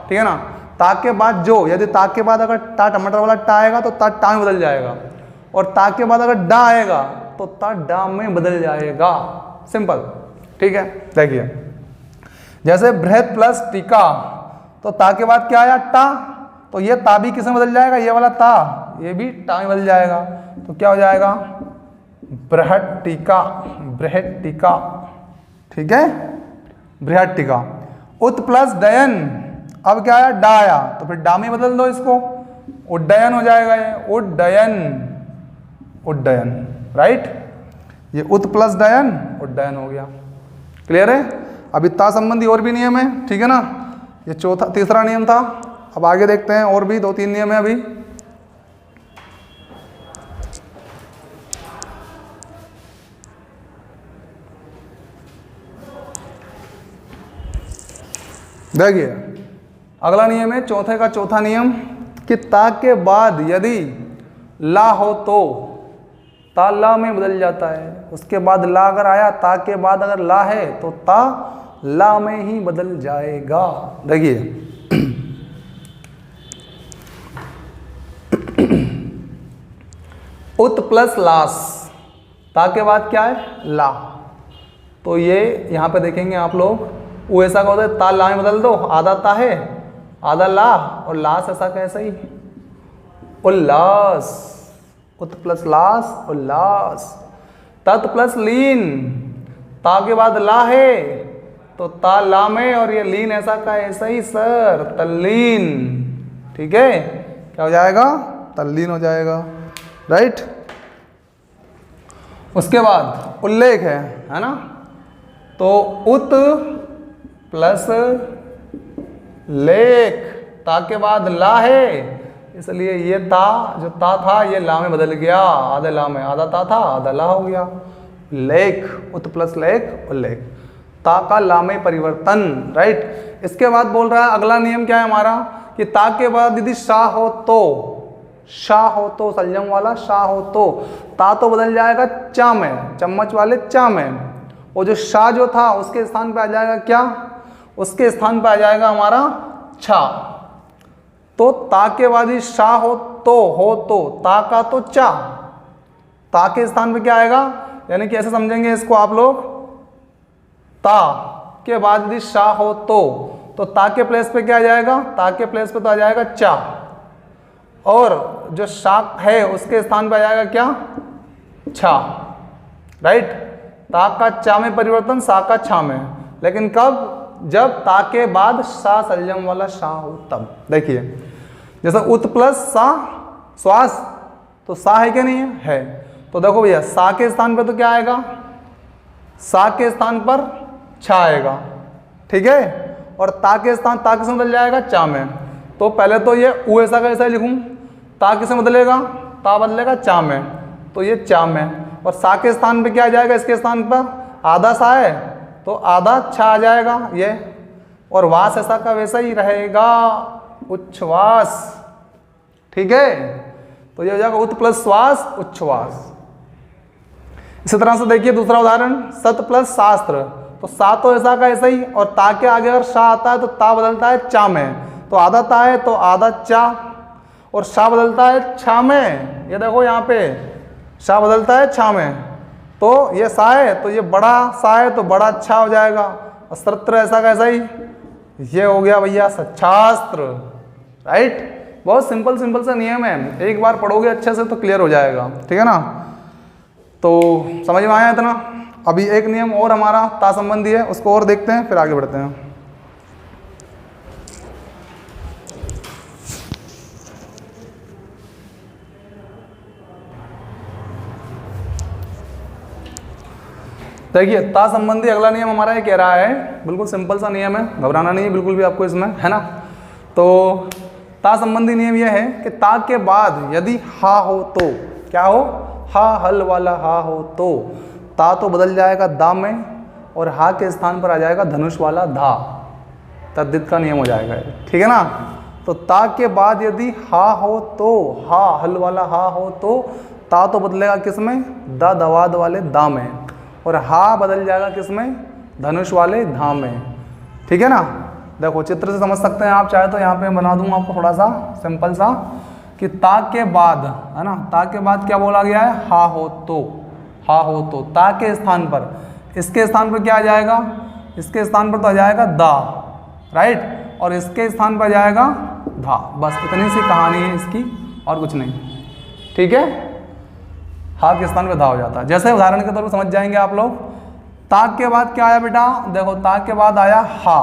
ठीक है ना, ता के बाद जो, यदि ता के बाद अगर टा टमाटर वाला टा आएगा तो टा में बदल जाएगा, और ता के बाद अगर डा आएगा तो ता डा में बदल जाएगा, सिंपल। ठीक है, देखिए जैसे बृहत प्लस टीका, तो ता के बाद क्या आया, टा, तो ये ता भी किसमें बदल जाएगा, ये वाला ता, ये भी टा में बदल जाएगा, तो क्या हो जाएगा, बृहत टीका, बृहत टीका। ठीक है, बृहत टीका। उत प्लस डयन, अब क्या आया, डा आया, तो फिर डा में बदल दो इसको, उड्डयन हो जाएगा, ये उड्डयन, उड्डयन, राइट। ये उत प्लस डयन, उड्डयन हो गया। क्लियर है, अभी ता संबंधी और भी नियम है। ठीक है ना, ये चौथा तीसरा नियम था। अब आगे देखते हैं, और भी 2-3 नियम है अभी। देखिए अगला नियम है, चौथे का चौथा नियम, कि ता के बाद यदि ला हो तो ता ला में बदल जाता है। उसके बाद ला अगर आया, ता के बाद अगर ला है तो ता ला में ही बदल जाएगा। देखिए उत प्लस लास, ता के बाद क्या है, ला, तो ये यहाँ पे देखेंगे आप लोग, वो ऐसा होता है, ता ला में बदल दो, आधा ता है आधा ला, और लास ऐसा कैसे ही, उल्लास, उत प्लस लास और लास। तत् प्लस लीन, ता के बाद ला है तो ता ला में, और ये लीन ऐसा का ऐसा ही सर, तल्लीन। ठीक है, क्या हो जाएगा? तल्लीन हो जाएगा, राइट। उसके बाद उल्लेख है ना, तो उत प्लस लेख, ता के बाद ला है, इसलिए ये ता जो ता था ये ला में बदल गया, आधा ला में, आधा ता था आधा ला हो गया। लेख, उत प्लस लेख उल्लेख, ता का ला में परिवर्तन, राइट। इसके बाद बोल रहा है अगला नियम क्या है हमारा, कि ता के बाद यदि शाह हो तो, शाह हो तो, सलजम वाला शाह हो तो ता तो बदल जाएगा चा में, चम्मच वाले चा में, वो जो शाह जो था उसके स्थान पे आ जाएगा क्या, उसके स्थान पे आ जाएगा हमारा छा। तो ता के बाद ही शाह हो तो ता का तो चा, ता के स्थान पे क्या आएगा, यानी कि ऐसे समझेंगे इसको आप लोग, ता के बाद यदि शाह हो तो ता के प्लेस पे क्या आ जाएगा, ता के प्लेस पे तो आ जाएगा चा, और जो शाक है उसके स्थान पे आ जाएगा क्या, छा, राइट। ता का चा में परिवर्तन, सा का छा में, लेकिन कब, जब ता के बाद सा सलजम वाला शाह हो तब। देखिए जैसे उत प्लस सा श्वास, तो सा है क्या नहीं है, है। तो देखो भैया सा के स्थान पे तो क्या आएगा, सा के स्थान पर छा आएगा, ठीक है, और ता के स्थान, ता किसमें बदल जाएगा, चा में। तो पहले तो ये ऊ ऐसा कैसा लिखूं, ता किसमें बदलेगा, ता बदलेगा चा में, तो ये चा में, और सा के स्थान पे क्या आ जाएगा, इसके स्थान पर आधा सा है तो आधा छा आ जाएगा ये, और वास ऐसा का वैसा ही रहेगा, उच्छ्वास, ठीक है। तो ये हो जाएगा उत प्लस श्वास उच्छ्वास। इसी तरह से देखिए दूसरा उदाहरण, सत प्लस शास्त्र, तो सा तो ऐसा का ऐसा ही, और ता के आगे अगर शा आता है तो ता बदलता है चा में, तो आधा ता है तो आधा चा, और शा बदलता है छा में, ये देखो यहाँ पे शा बदलता है छा में, तो ये सा है तो ये बड़ा सा है तो बड़ा अच्छा हो जाएगा, और सत्र ऐसा कैसा ही, ये हो गया भैया सच्छास्त्र, राइट। बहुत सिंपल सिंपल सा नियम है, एक बार पढ़ोगे अच्छे से तो क्लियर हो जाएगा, ठीक है ना। तो समझ में आया इतना। अभी एक नियम और हमारा ता संबंधी है, उसको और देखते हैं फिर आगे बढ़ते हैं। देखिए ता संबंधी अगला नियम हमारा ये कह रहा है, बिल्कुल सिंपल सा नियम है, घबराना नहीं है बिल्कुल भी आपको इसमें, है ना। तो ता संबंधी नियम यह है कि ता के बाद यदि हा हो तो, क्या हो, हा हल वाला हा हो तो ता तो बदल जाएगा दा में, और हा के स्थान पर आ जाएगा धनुष वाला धा, तद्धित का नियम हो जाएगा, ठीक है ना। तो ता के बाद यदि हा हो तो, हा हल वाला हा हो तो ता तो बदलेगा किसमें, दा दवाद वाले दा में, और हा बदल जाएगा किसमें, धनुष वाले धा में, ठीक है ना। देखो चित्र से समझ सकते हैं आप, चाहे तो यहाँ पे बना दूँ आपको थोड़ा सा सिंपल सा, कि ता के बाद, है ना, ता के बाद क्या बोला गया है, हा हो तो, हा हो तो ता के स्थान पर, इसके स्थान पर क्या आ जाएगा, इसके स्थान पर तो आ जाएगा दा, राइट, और इसके स्थान पर आ जाएगा धा, बस इतनी सी कहानी है इसकी और कुछ नहीं, ठीक है। हा के स्थान पे धा हो जाता है। जैसे उदाहरण के तौर पर समझ जाएंगे आप लोग, ता के बाद क्या आया बेटा, देखो ता के बाद आया हा,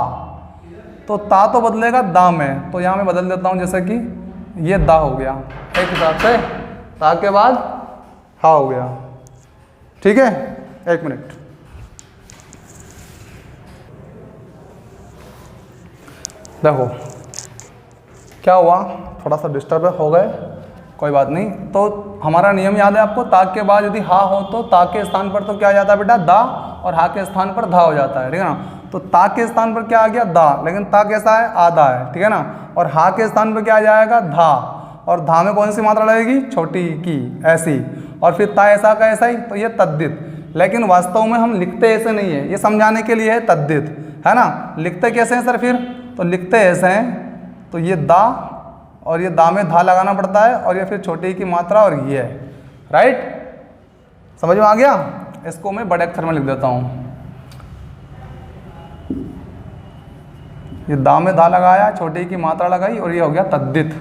तो ता तो बदलेगा दा में, तो यहाँ मैं बदल देता हूँ, जैसे कि ये दा हो गया, एक हिसाब से ता के बाद हा हो गया, ठीक है। एक मिनट, देखो क्या हुआ, थोड़ा सा डिस्टर्ब हो गए, कोई बात नहीं। तो हमारा नियम याद है आपको, ता के बाद यदि हा हो तो ता के स्थान पर तो क्या आ जाता है बेटा, दा, और हा के स्थान पर धा हो जाता है, ठीक है ना। तो ता के स्थान पर क्या आ गया, दा, लेकिन ता कैसा है, आधा है, ठीक है ना, और हा के स्थान पर क्या आ जाएगा, धा, और धा में कौन सी मात्रा लगेगी, छोटी की, ऐसी, और फिर ता ऐसा का ऐसा ही, तो ये तद्धित। लेकिन वास्तव में हम लिखते ऐसे नहीं है, ये समझाने के लिए है तद्धित, है ना। लिखते कैसे हैं सर फिर, तो लिखते ऐसे हैं, तो ये दा, और ये दा में धा लगाना पड़ता है, और ये फिर छोटी की मात्रा, और ये है, राइट, समझ में आ गया। इसको मैं बड़े अक्षर में लिख देता हूँ, ये दा में धा लगाया, छोटी की मात्रा लगाई, और ये हो गया तद्धित,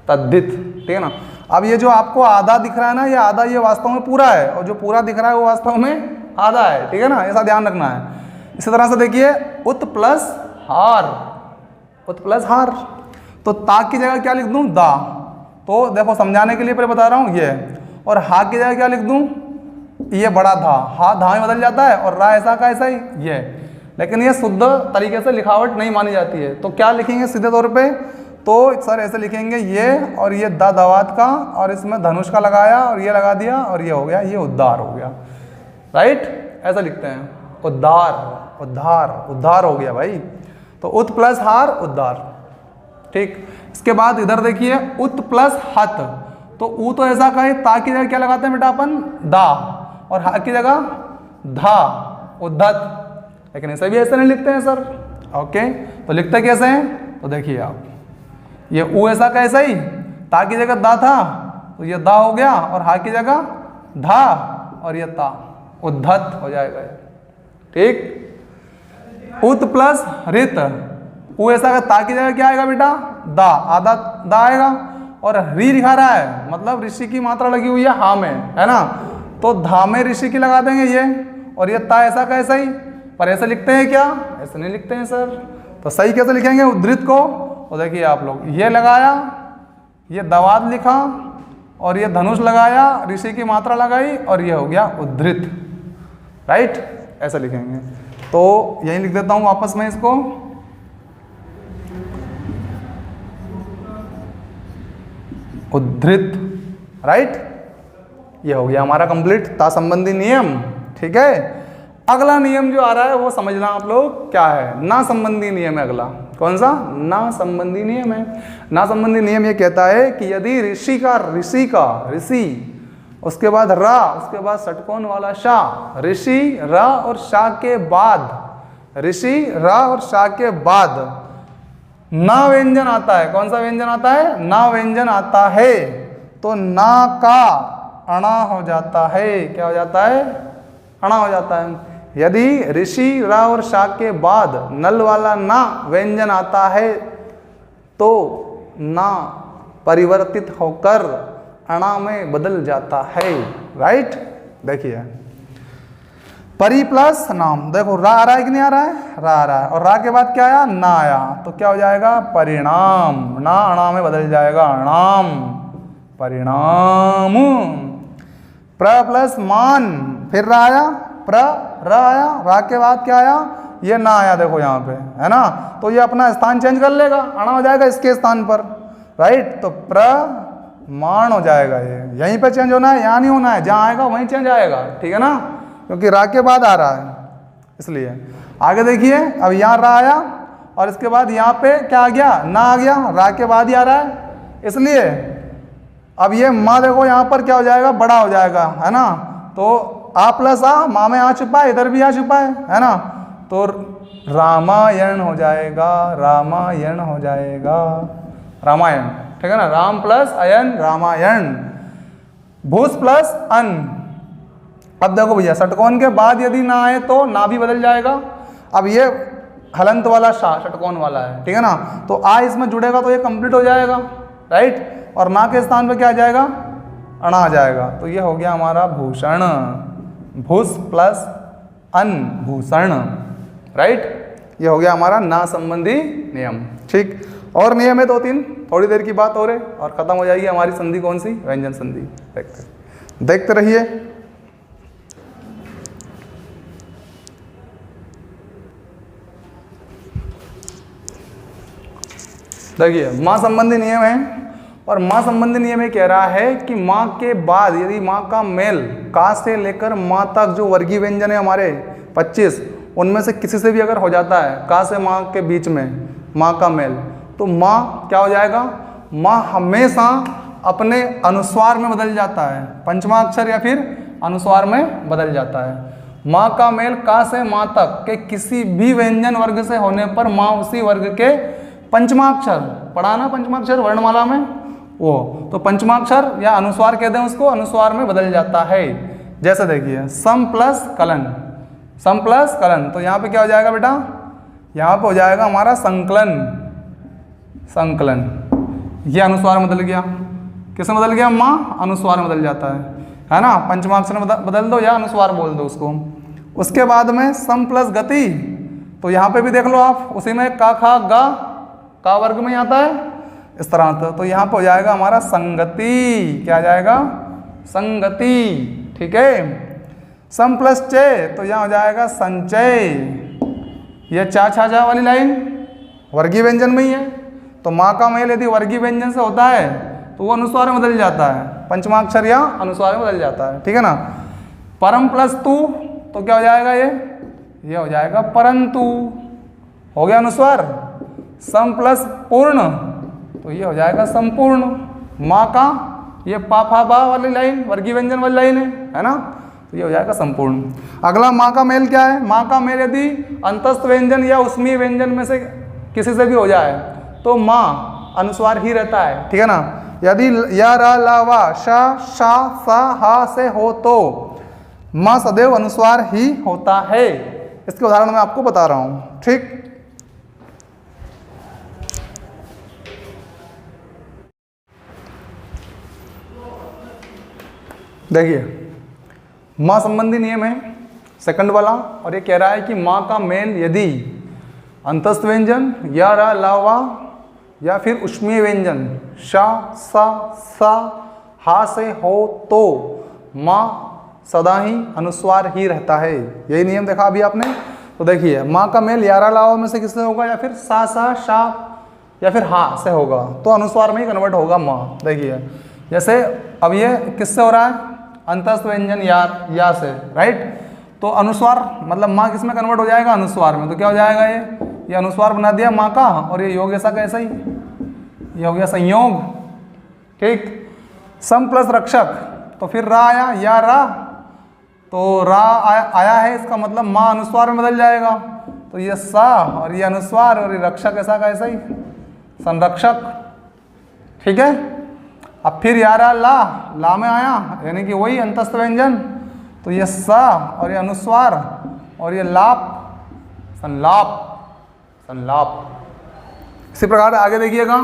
तद्धित, ठीक है ना। अब ये जो आपको आधा दिख रहा है ना, ये आधा ये वास्तव में पूरा है, और जो पूरा दिख रहा है वो वास्तव में आधा है, ठीक है ना, ऐसा ध्यान रखना है। इसी तरह से देखिए उत प्लस हार, उत प्लस हार, तो ता की जगह क्या लिख दूं, दा, तो देखो समझाने के लिए पहले बता रहा हूँ ये, और हा की जगह क्या लिख दूं, ये बड़ा धा, हा धा में बदल जाता है, और रा ऐसा का ऐसा ही ये, लेकिन ये शुद्ध तरीके से लिखावट नहीं मानी जाती है। तो क्या लिखेंगे सीधे तौर पे, तो सर ऐसे लिखेंगे ये, और ये दा दवात का, और इसमें धनुष का लगाया और ये लगा दिया, और ये हो गया, ये उद्धार हो गया, राइट, ऐसा लिखते हैं, उद्धार, उद्धार, उद्धार हो गया भाई। तो उत प्लस हार, उद्धार, ठीक। इसके बाद इधर देखिए उत प्लस हत, तो ऊ तो ऐसा कहे, ता की जगह क्या लगाते हैं बेटा अपन, दा, और हा की जगह धा, उद्धत, लेकिन इसे भी ऐसे नहीं लिखते हैं सर, ओके, तो लिखते कैसे हैं, तो देखिए आप, ये ऊ ऐसा कैसा ही, ता की जगह दा था, तो ये दा हो गया, और हा की जगह धा, और ये ता, उद्धत हो जाएगा, ठीक। उत प्लस रित, ऊ ऐसा का, ता की जगह क्या आएगा बेटा, दा, आधा दा आएगा, और री लिखा रहा है, मतलब ऋषि की मात्रा लगी हुई है हा में, है ना, तो धा में ऋषि की लगा देंगे ये, और ये ता ऐसा का ऐसा ही, पर ऐसे लिखते हैं क्या, ऐसे नहीं लिखते हैं सर, तो सही कैसे लिखेंगे उद्धृत को, तो देखिए आप लोग, ये लगाया, ये दवाद लिखा, और ये धनुष लगाया, ऋषि की मात्रा लगाई, और ये हो गया उद्धृत, राइट, ऐसा लिखेंगे। तो यही लिख देता हूं वापस में इसको, उद्धृत, राइट, ये हो गया हमारा कंप्लीट ता संबंधी नियम, ठीक है। अगला नियम जो आ रहा है वो समझना आप लोग क्या है, ना संबंधी नियम है अगला, कौन सा, ना संबंधी नियम है। ना संबंधी नियम ये कहता है कि यदि ऋषि ऋषि, उसके बाद रा, उसके बाद षटकोण वाला शा, ऋषि रा और शा के बाद, ऋषि रा और शा के बाद ना व्यंजन आता है, कौन सा व्यंजन आता है, ना व्यंजन आता है, तो ना का अणा हो जाता है, क्या हो जाता है, अणा हो जाता है। यदि ऋषि रा और शा के बाद नल वाला ना व्यंजन आता है तो ना परिवर्तित होकर अणा में बदल जाता है, राइट। देखिए परि प्लस नाम, देखो रा आ रहा है कि नहीं आ रहा है, रा आ रहा है, और रा के बाद क्या आया, ना आया, तो क्या हो जाएगा, परिणाम, ना अणा में बदल जाएगा, अणाम, परिणाम। प्र प्लस मान, फिर रा आया, प्र रा आया, रा के बाद क्या आया, ये ना आया, देखो यहाँ पे है ना, तो ये अपना स्थान चेंज कर लेगा, अणा हो जाएगा इसके स्थान पर, राइट, तो प्र मान हो जाएगा, ये यहीं पे चेंज होना है, यहाँ नहीं होना है, जहाँ आएगा वहीं चेंज आएगा, ठीक है ना, क्योंकि रा के बाद आ रहा है इसलिए। आगे देखिए, अब यहाँ रा आया और इसके बाद यहाँ पे क्या आ गया, ना आ गया, रा के बाद ही आ रहा है, इसलिए अब ये माँ देखो यहाँ पर क्या हो जाएगा, बड़ा हो जाएगा, है ना, तो आ प्लस आ, माँ में आ छुपा है, इधर भी आ छुपा है ना, तो रामायण हो जाएगा, रामायण हो जाएगा, रामायण, ठीक है ना, राम प्लस अयन, रामायण। भूस प्लस अन, अब देखो भैया षटकोण के बाद यदि ना आए तो ना भी बदल जाएगा, अब ये हलंत वाला शा षटकोण वाला है, ठीक है ना, तो आ इसमें जुड़ेगा तो ये कंप्लीट हो जाएगा, राइट, और ना के स्थान पे क्या आ जाएगा, अणा आ जाएगा, तो ये हो गया हमारा भूषण, भूस प्लस अन, भूषण, राइट, ये हो गया हमारा ना संबंधी नियम, ठीक। और नियम है 2-3, थोड़ी देर की बात और है और खत्म हो जाएगी हमारी संधि, कौन सी, व्यंजन संधि, देखते रहिए। देखिए माँ संबंधी नियम है, और माँ संबंधी नियम ये कह रहा है कि माँ के बाद यदि माँ का मेल का से लेकर माँ तक जो वर्गीय व्यंजन है हमारे 25, उनमें से किसी से भी अगर हो जाता है का से माँ के बीच में माँ का मेल, तो माँ क्या हो जाएगा, माँ हमेशा अपने अनुस्वार में बदल जाता है, पंचमाक्षर या फिर अनुस्वार में बदल जाता है। माँ का मेल का से माँ तक के किसी भी व्यंजन वर्ग से होने पर माँ उसी वर्ग के पंचमाक्षर, पढ़ा ना पंचमाक्षर वर्णमाला में, वो तो पंचमाक्षर या अनुस्वार कहते हैं उसको, अनुस्वार में बदल जाता है। जैसे देखिए सम प्लस कलन, सम प्लस कलन, तो यहाँ पे क्या हो जाएगा बेटा, यहाँ पे हो जाएगा हमारा संकलन, संकलन, ये अनुस्वार में बदल गया, किसमें बदल गया, माँ अनुस्वार में बदल जाता है ना। पंचमाक्षर में बदल दो या अनुस्वार बोल दो उसको। उसके बाद में सम प्लस गति, तो यहाँ पे भी देख लो आप, उसी में का खा गा का वर्ग में आता है इस तरह से, तो यहाँ पे हो जाएगा हमारा संगति। क्या आ जाएगा, संगति। ठीक है। सम प्लस चय, तो यहाँ हो जाएगा संचय। यह चा छा जा वाली लाइन वर्गीय व्यंजन में ही है, तो माँ का मेल यदि वर्गीय व्यंजन से होता है तो वो अनुस्वार में बदल जाता है, पंचमाक्षर या अनुस्वार में बदल जाता है। ठीक है ना। परम प्लस तू, तो क्या हो जाएगा, ये हो जाएगा परंतु, हो गया अनुस्वार। सम प्लस पूर्ण, तो ये हो जाएगा संपूर्ण। माँ का ये पा फा बा वाली लाइन वर्गीय व्यंजन वाली लाइन है ना, तो ये हो जाएगा संपूर्ण। अगला माँ का मेल क्या है, माँ का मेल यदि अंतस्थ व्यंजन या उसमीय व्यंजन में से किसी से भी हो जाए तो माँ अनुस्वार ही रहता है। ठीक है ना। यदि या रा ला वा शा शा सा हा से हो तो माँ सदैव अनुस्वार ही होता है। इसके उदाहरण मैं आपको बता रहा हूं। ठीक। देखिए माँ संबंधी नियम है सेकंड वाला, और ये कह रहा है कि माँ का मेल यदि अंतस्थ व्यंजन या रा ला वा या फिर उष्मीय व्यंजन शा सा सा हा से हो तो माँ सदा ही अनुस्वार ही रहता है। यही नियम देखा अभी आपने। तो देखिए माँ का मेल या रा ला वा में से किससे होगा, या फिर सा सा शा या फिर हा से होगा, तो अनुस्वार में ही कन्वर्ट होगा माँ। देखिए जैसे अब ये किससे हो रहा है, अंतस्थ व्यंजन या से, राइट। तो अनुस्वार मतलब माँ किस में कन्वर्ट हो जाएगा, अनुस्वार में। तो क्या हो जाएगा, ये अनुस्वार बना दिया माँ का, और ये योग ऐसा कैसा ही, ये हो गया संयोग। ठीक। सम प्लस रक्षक, तो फिर रा आया या रा, तो रा आया है, इसका मतलब माँ अनुस्वार में बदल जाएगा, तो ये सा और ये अनुस्वार और ये रक्षक ऐसा का ऐसा ही संरक्षक। ठीक है। अब फिर यारा ला में आया, यानी कि वही अंतस्थ व्यंजन, तो ये सा और ये अनुस्वार और ये लाप संलाप संलाप। इसी प्रकार आगे देखिएगा,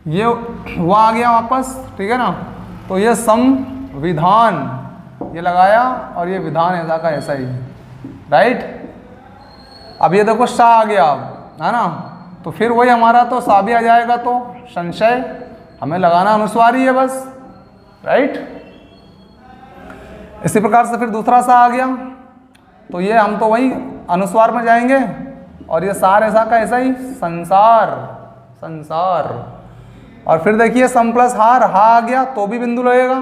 ये वह आ गया वापस। ठीक है ना। तो ये संविधान ये लगाया और ये विधान ऐसा का ऐसा ही, राइट। अब ये देखो सा आ गया, अब है ना, तो फिर वही हमारा तो सा भी आ जाएगा, तो संशय हमें लगाना अनुस्वार ही है बस, राइट। इसी प्रकार से फिर दूसरा सा आ गया, तो ये हम तो वही अनुस्वार में जाएंगे, और ये सार ऐसा का ऐसा ही संसार संसार। और फिर देखिए सम प्लस हार, हा आ गया तो भी बिंदु लगेगा,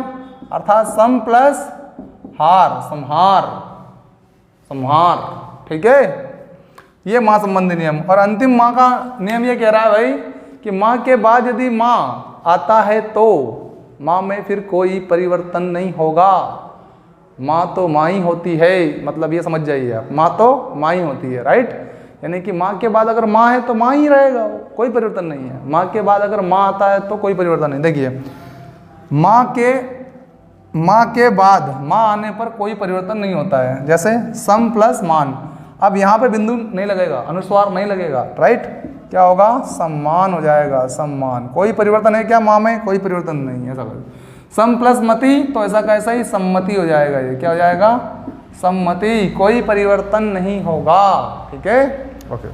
अर्थात सम प्लस हार संहार संहार। ठीक है। ये माँ संबंधी नियम। और अंतिम माँ का नियम ये कह रहा है भाई कि माँ के बाद यदि माँ आता है तो माँ में फिर कोई परिवर्तन नहीं होगा। माँ तो माँ ही होती है, मतलब ये समझ जाइए आप, माँ तो माँ ही होती है, राइट। यानी कि माँ के बाद अगर माँ है तो माँ ही रहेगा, कोई परिवर्तन नहीं है। माँ के बाद अगर माँ आता है तो कोई परिवर्तन नहीं। देखिए माँ के बाद माँ आने पर कोई परिवर्तन नहीं होता है। जैसे सम प्लस मान, अब यहाँ पे बिंदु नहीं लगेगा, अनुस्वार नहीं लगेगा, राइट। क्या होगा, सम्मान हो जाएगा, सम्मान। कोई परिवर्तन है क्या माँ में, कोई परिवर्तन नहीं है, ऐसा सम प्लस मति, तो ऐसा कैसा ही सम्मति हो जाएगा। ये क्या हो जाएगा, सम्मति, कोई परिवर्तन नहीं होगा। ठीक है, ओके।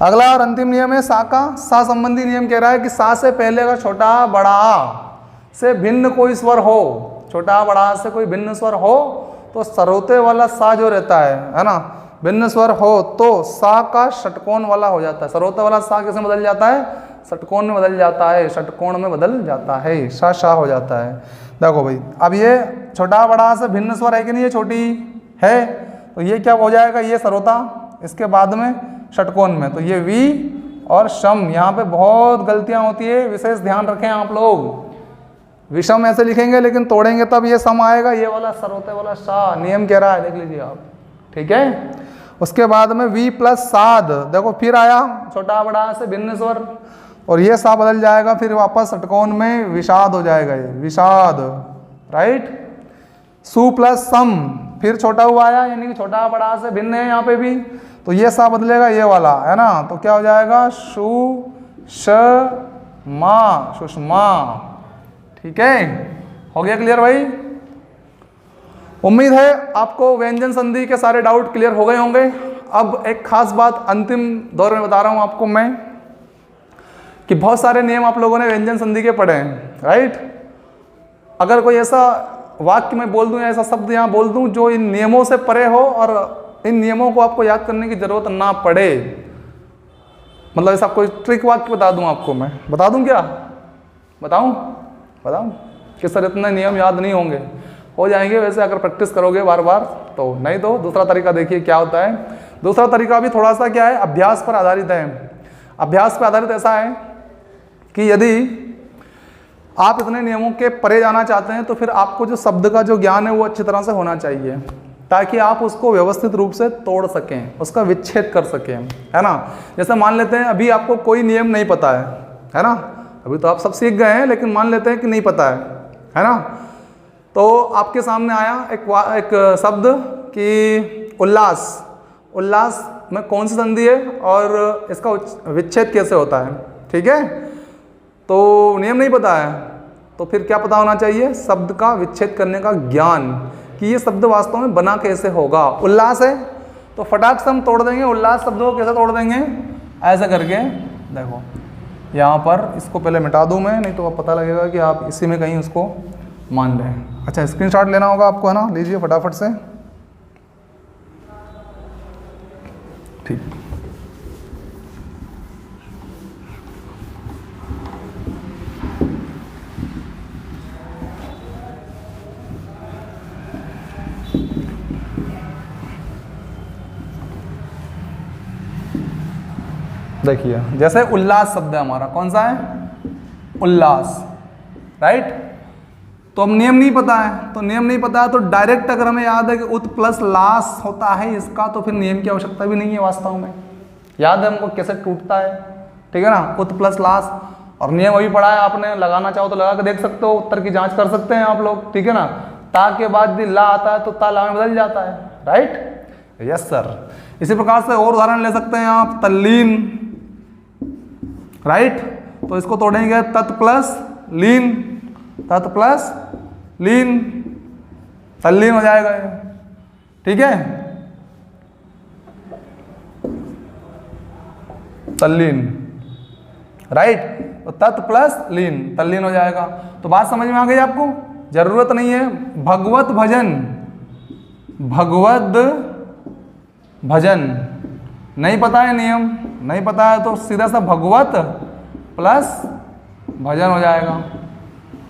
अगला और अंतिम नियम है सा का। सा संबंधी नियम कह रहा है कि सा से पहले अगर छोटा बड़ा से भिन्न कोई स्वर हो, छोटा बड़ा से कोई भिन्न स्वर हो, तो सरोते वाला सा जो रहता है ना, भिन्न स्वर हो, तो सा का षटकोण वाला हो जाता है। सरोते वाला सा किसमें बदल जाता है, षटकोण में बदल जाता है, षटकोण में बदल जाता है, सा शा हो जाता है। देखो भाई, अब ये छोटा बड़ा से भिन्न स्वर है कि नहीं, ये छोटी है, तो ये क्या हो जाएगा, ये सरोता, इसके बाद में षटकोण में, तो ये वी और शम। यहाँ पे बहुत गलतियाँ होती है, विशेष ध्यान रखें आप लोग। विषम ऐसे लिखेंगे लेकिन तोड़ेंगे तब ये सम आएगा, ये वाला सरोते वाला सा नियम कह रहा है, देख लीजिए आप। ठीक है। उसके बाद में वी प्लस साध, देखो फिर आया छोटा बड़ा से भिन्न स्वर, और ये सा बदल जाएगा, फिर वापस षटकोण में विषाद हो जाएगा, ये विषाद, राइट। सु प्लस सम, फिर छोटा हुआ आया, यानी कि छोटा बड़ा से भिन्न है यहाँ पे भी, तो ये सा बदलेगा, ये वाला है ना, तो क्या हो जाएगा, शु श मा, सुषमा। ठीक है, हो गया क्लियर भाई? उम्मीद है आपको व्यंजन संधि के सारे डाउट क्लियर हो गए होंगे। अब एक खास बात अंतिम दौर में बता रहा हूं आपको मैं कि बहुत सारे नियम आप लोगों ने व्यंजन संधि के पढ़े हैं, राइट? अगर कोई ऐसा वाक्य मैं बोल दूं या ऐसा शब्द यहाँ बोल दूं जो इन नियमों से परे हो और इन नियमों को आपको याद करने की जरूरत ना पड़े, मतलब ऐसा कोई ट्रिक वाक्य बता दूं आपको, मैं बता दूं क्या? बताऊं कि सर इतने नियम याद नहीं होंगे, हो जाएंगे वैसे अगर प्रैक्टिस करोगे बार बार तो। नहीं तो दूसरा तरीका देखिए क्या होता है। दूसरा तरीका भी थोड़ा सा क्या है, अभ्यास पर आधारित है। अभ्यास पर आधारित ऐसा है कि यदि आप इतने नियमों के परे जाना चाहते हैं तो फिर आपको जो शब्द का जो ज्ञान है वो अच्छी तरह से होना चाहिए, ताकि आप उसको व्यवस्थित रूप से तोड़ सकें, उसका विच्छेद कर सकें, है ना? जैसे मान लेते हैं अभी आपको कोई नियम नहीं पता है ना? अभी तो आप सब सीख गए हैं, लेकिन मान लेते हैं कि नहीं पता है ना? तो आपके सामने आया एक शब्द कि उल्लास में कौन सी संधि है और इसका विच्छेद कैसे होता है, ठीक है? तो नियम नहीं पता है तो फिर क्या पता होना चाहिए? शब्द का विच्छेद करने का ज्ञान, कि ये शब्द वास्तव में बना कैसे होगा। उल्लास है तो फटाक से हम तोड़ देंगे, उल्लास शब्द को कैसे तोड़ देंगे? ऐसा करके देखो, यहाँ पर इसको पहले मिटा दूँ मैं, नहीं तो अब पता लगेगा कि आप इसी में कहीं उसको मान लें। अच्छा, स्क्रीनशॉट लेना होगा आपको, है ना? लीजिए फटाफट से। ठीक, देखिए जैसे उल्लास शब्द है हमारा, कौन सा है? उल्लास, राइट? तो अब नियम नहीं पता है, तो नियम नहीं पता है तो डायरेक्ट अगर हमें याद है कि उत प्लस लास होता है इसका, तो फिर नियम की आवश्यकता भी नहीं है वास्तव में। याद है हमको कैसे टूटता है, ठीक है ना? उत प्लस लास, और नियम अभी पढ़ा है आपने, लगाना चाहो तो लगा के देख सकते हो, उत्तर की जांच कर सकते हैं आप लोग, ठीक है ना? ता के बाद भी ला आता है तो ता ला में बदल जाता है, राइट? Yes sir. इसी प्रकार से और उदाहरण ले सकते हैं आप, तल्लीन, राइट? तो इसको तोड़ेंगे तत् प्लस लीन, तत् प्लस लीन, तल्लीन हो जाएगा ये, ठीक है? तल्लीन, राइट? तो तत् प्लस लीन, तल्लीन हो जाएगा। तो बात समझ में आ गई आपको? जरूरत नहीं है भगवत भजन, भगवत भजन नहीं पता है, नियम नहीं पता है तो सीधा सा भगवत प्लस भजन हो जाएगा।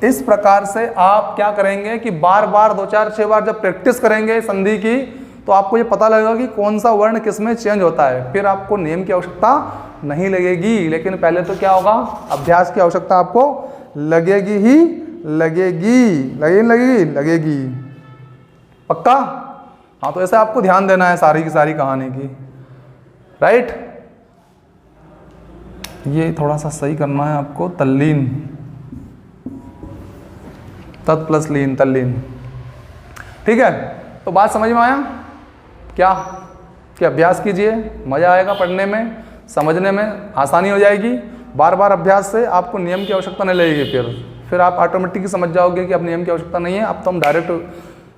इस प्रकार से आप क्या करेंगे कि बार बार 2, 4, 6 बार जब प्रैक्टिस करेंगे संधि की, तो आपको ये पता लगेगा कि कौन सा वर्ण किस में चेंज होता है। फिर आपको नियम की आवश्यकता नहीं लगेगी, लेकिन पहले तो क्या होगा? अभ्यास की आवश्यकता आपको लगेगी ही लगेगी। पक्का? हाँ, तो ऐसे आपको ध्यान देना है सारी की सारी कहानी की, राइट? ये थोड़ा सा सही करना है आपको, तल्लीन, तत् प्लस लीन, तल्लीन, ठीक है? तो बात समझ में आया क्या? कि अभ्यास कीजिए, मजा आएगा पढ़ने में, समझने में आसानी हो जाएगी। बार बार अभ्यास से आपको नियम की आवश्यकता नहीं लगेगी, फिर आप ऑटोमेटिकली समझ जाओगे कि अब नियम की आवश्यकता नहीं है, अब तो हम डायरेक्ट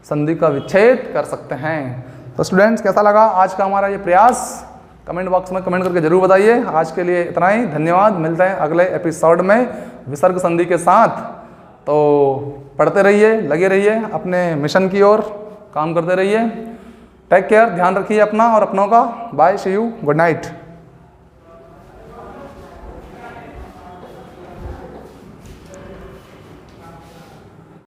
संधि का विच्छेद कर सकते हैं। तो स्टूडेंट्स, कैसा लगा आज का हमारा ये प्रयास? कमेंट बॉक्स में कमेंट करके जरूर बताइए। आज के लिए इतना ही, धन्यवाद। मिलते हैं अगले एपिसोड में विसर्ग संधि के साथ। तो पढ़ते रहिए, लगे रहिए अपने मिशन की ओर, काम करते रहिए। टेक केयर, ध्यान रखिए अपना और अपनों का। Bye, see you, good night.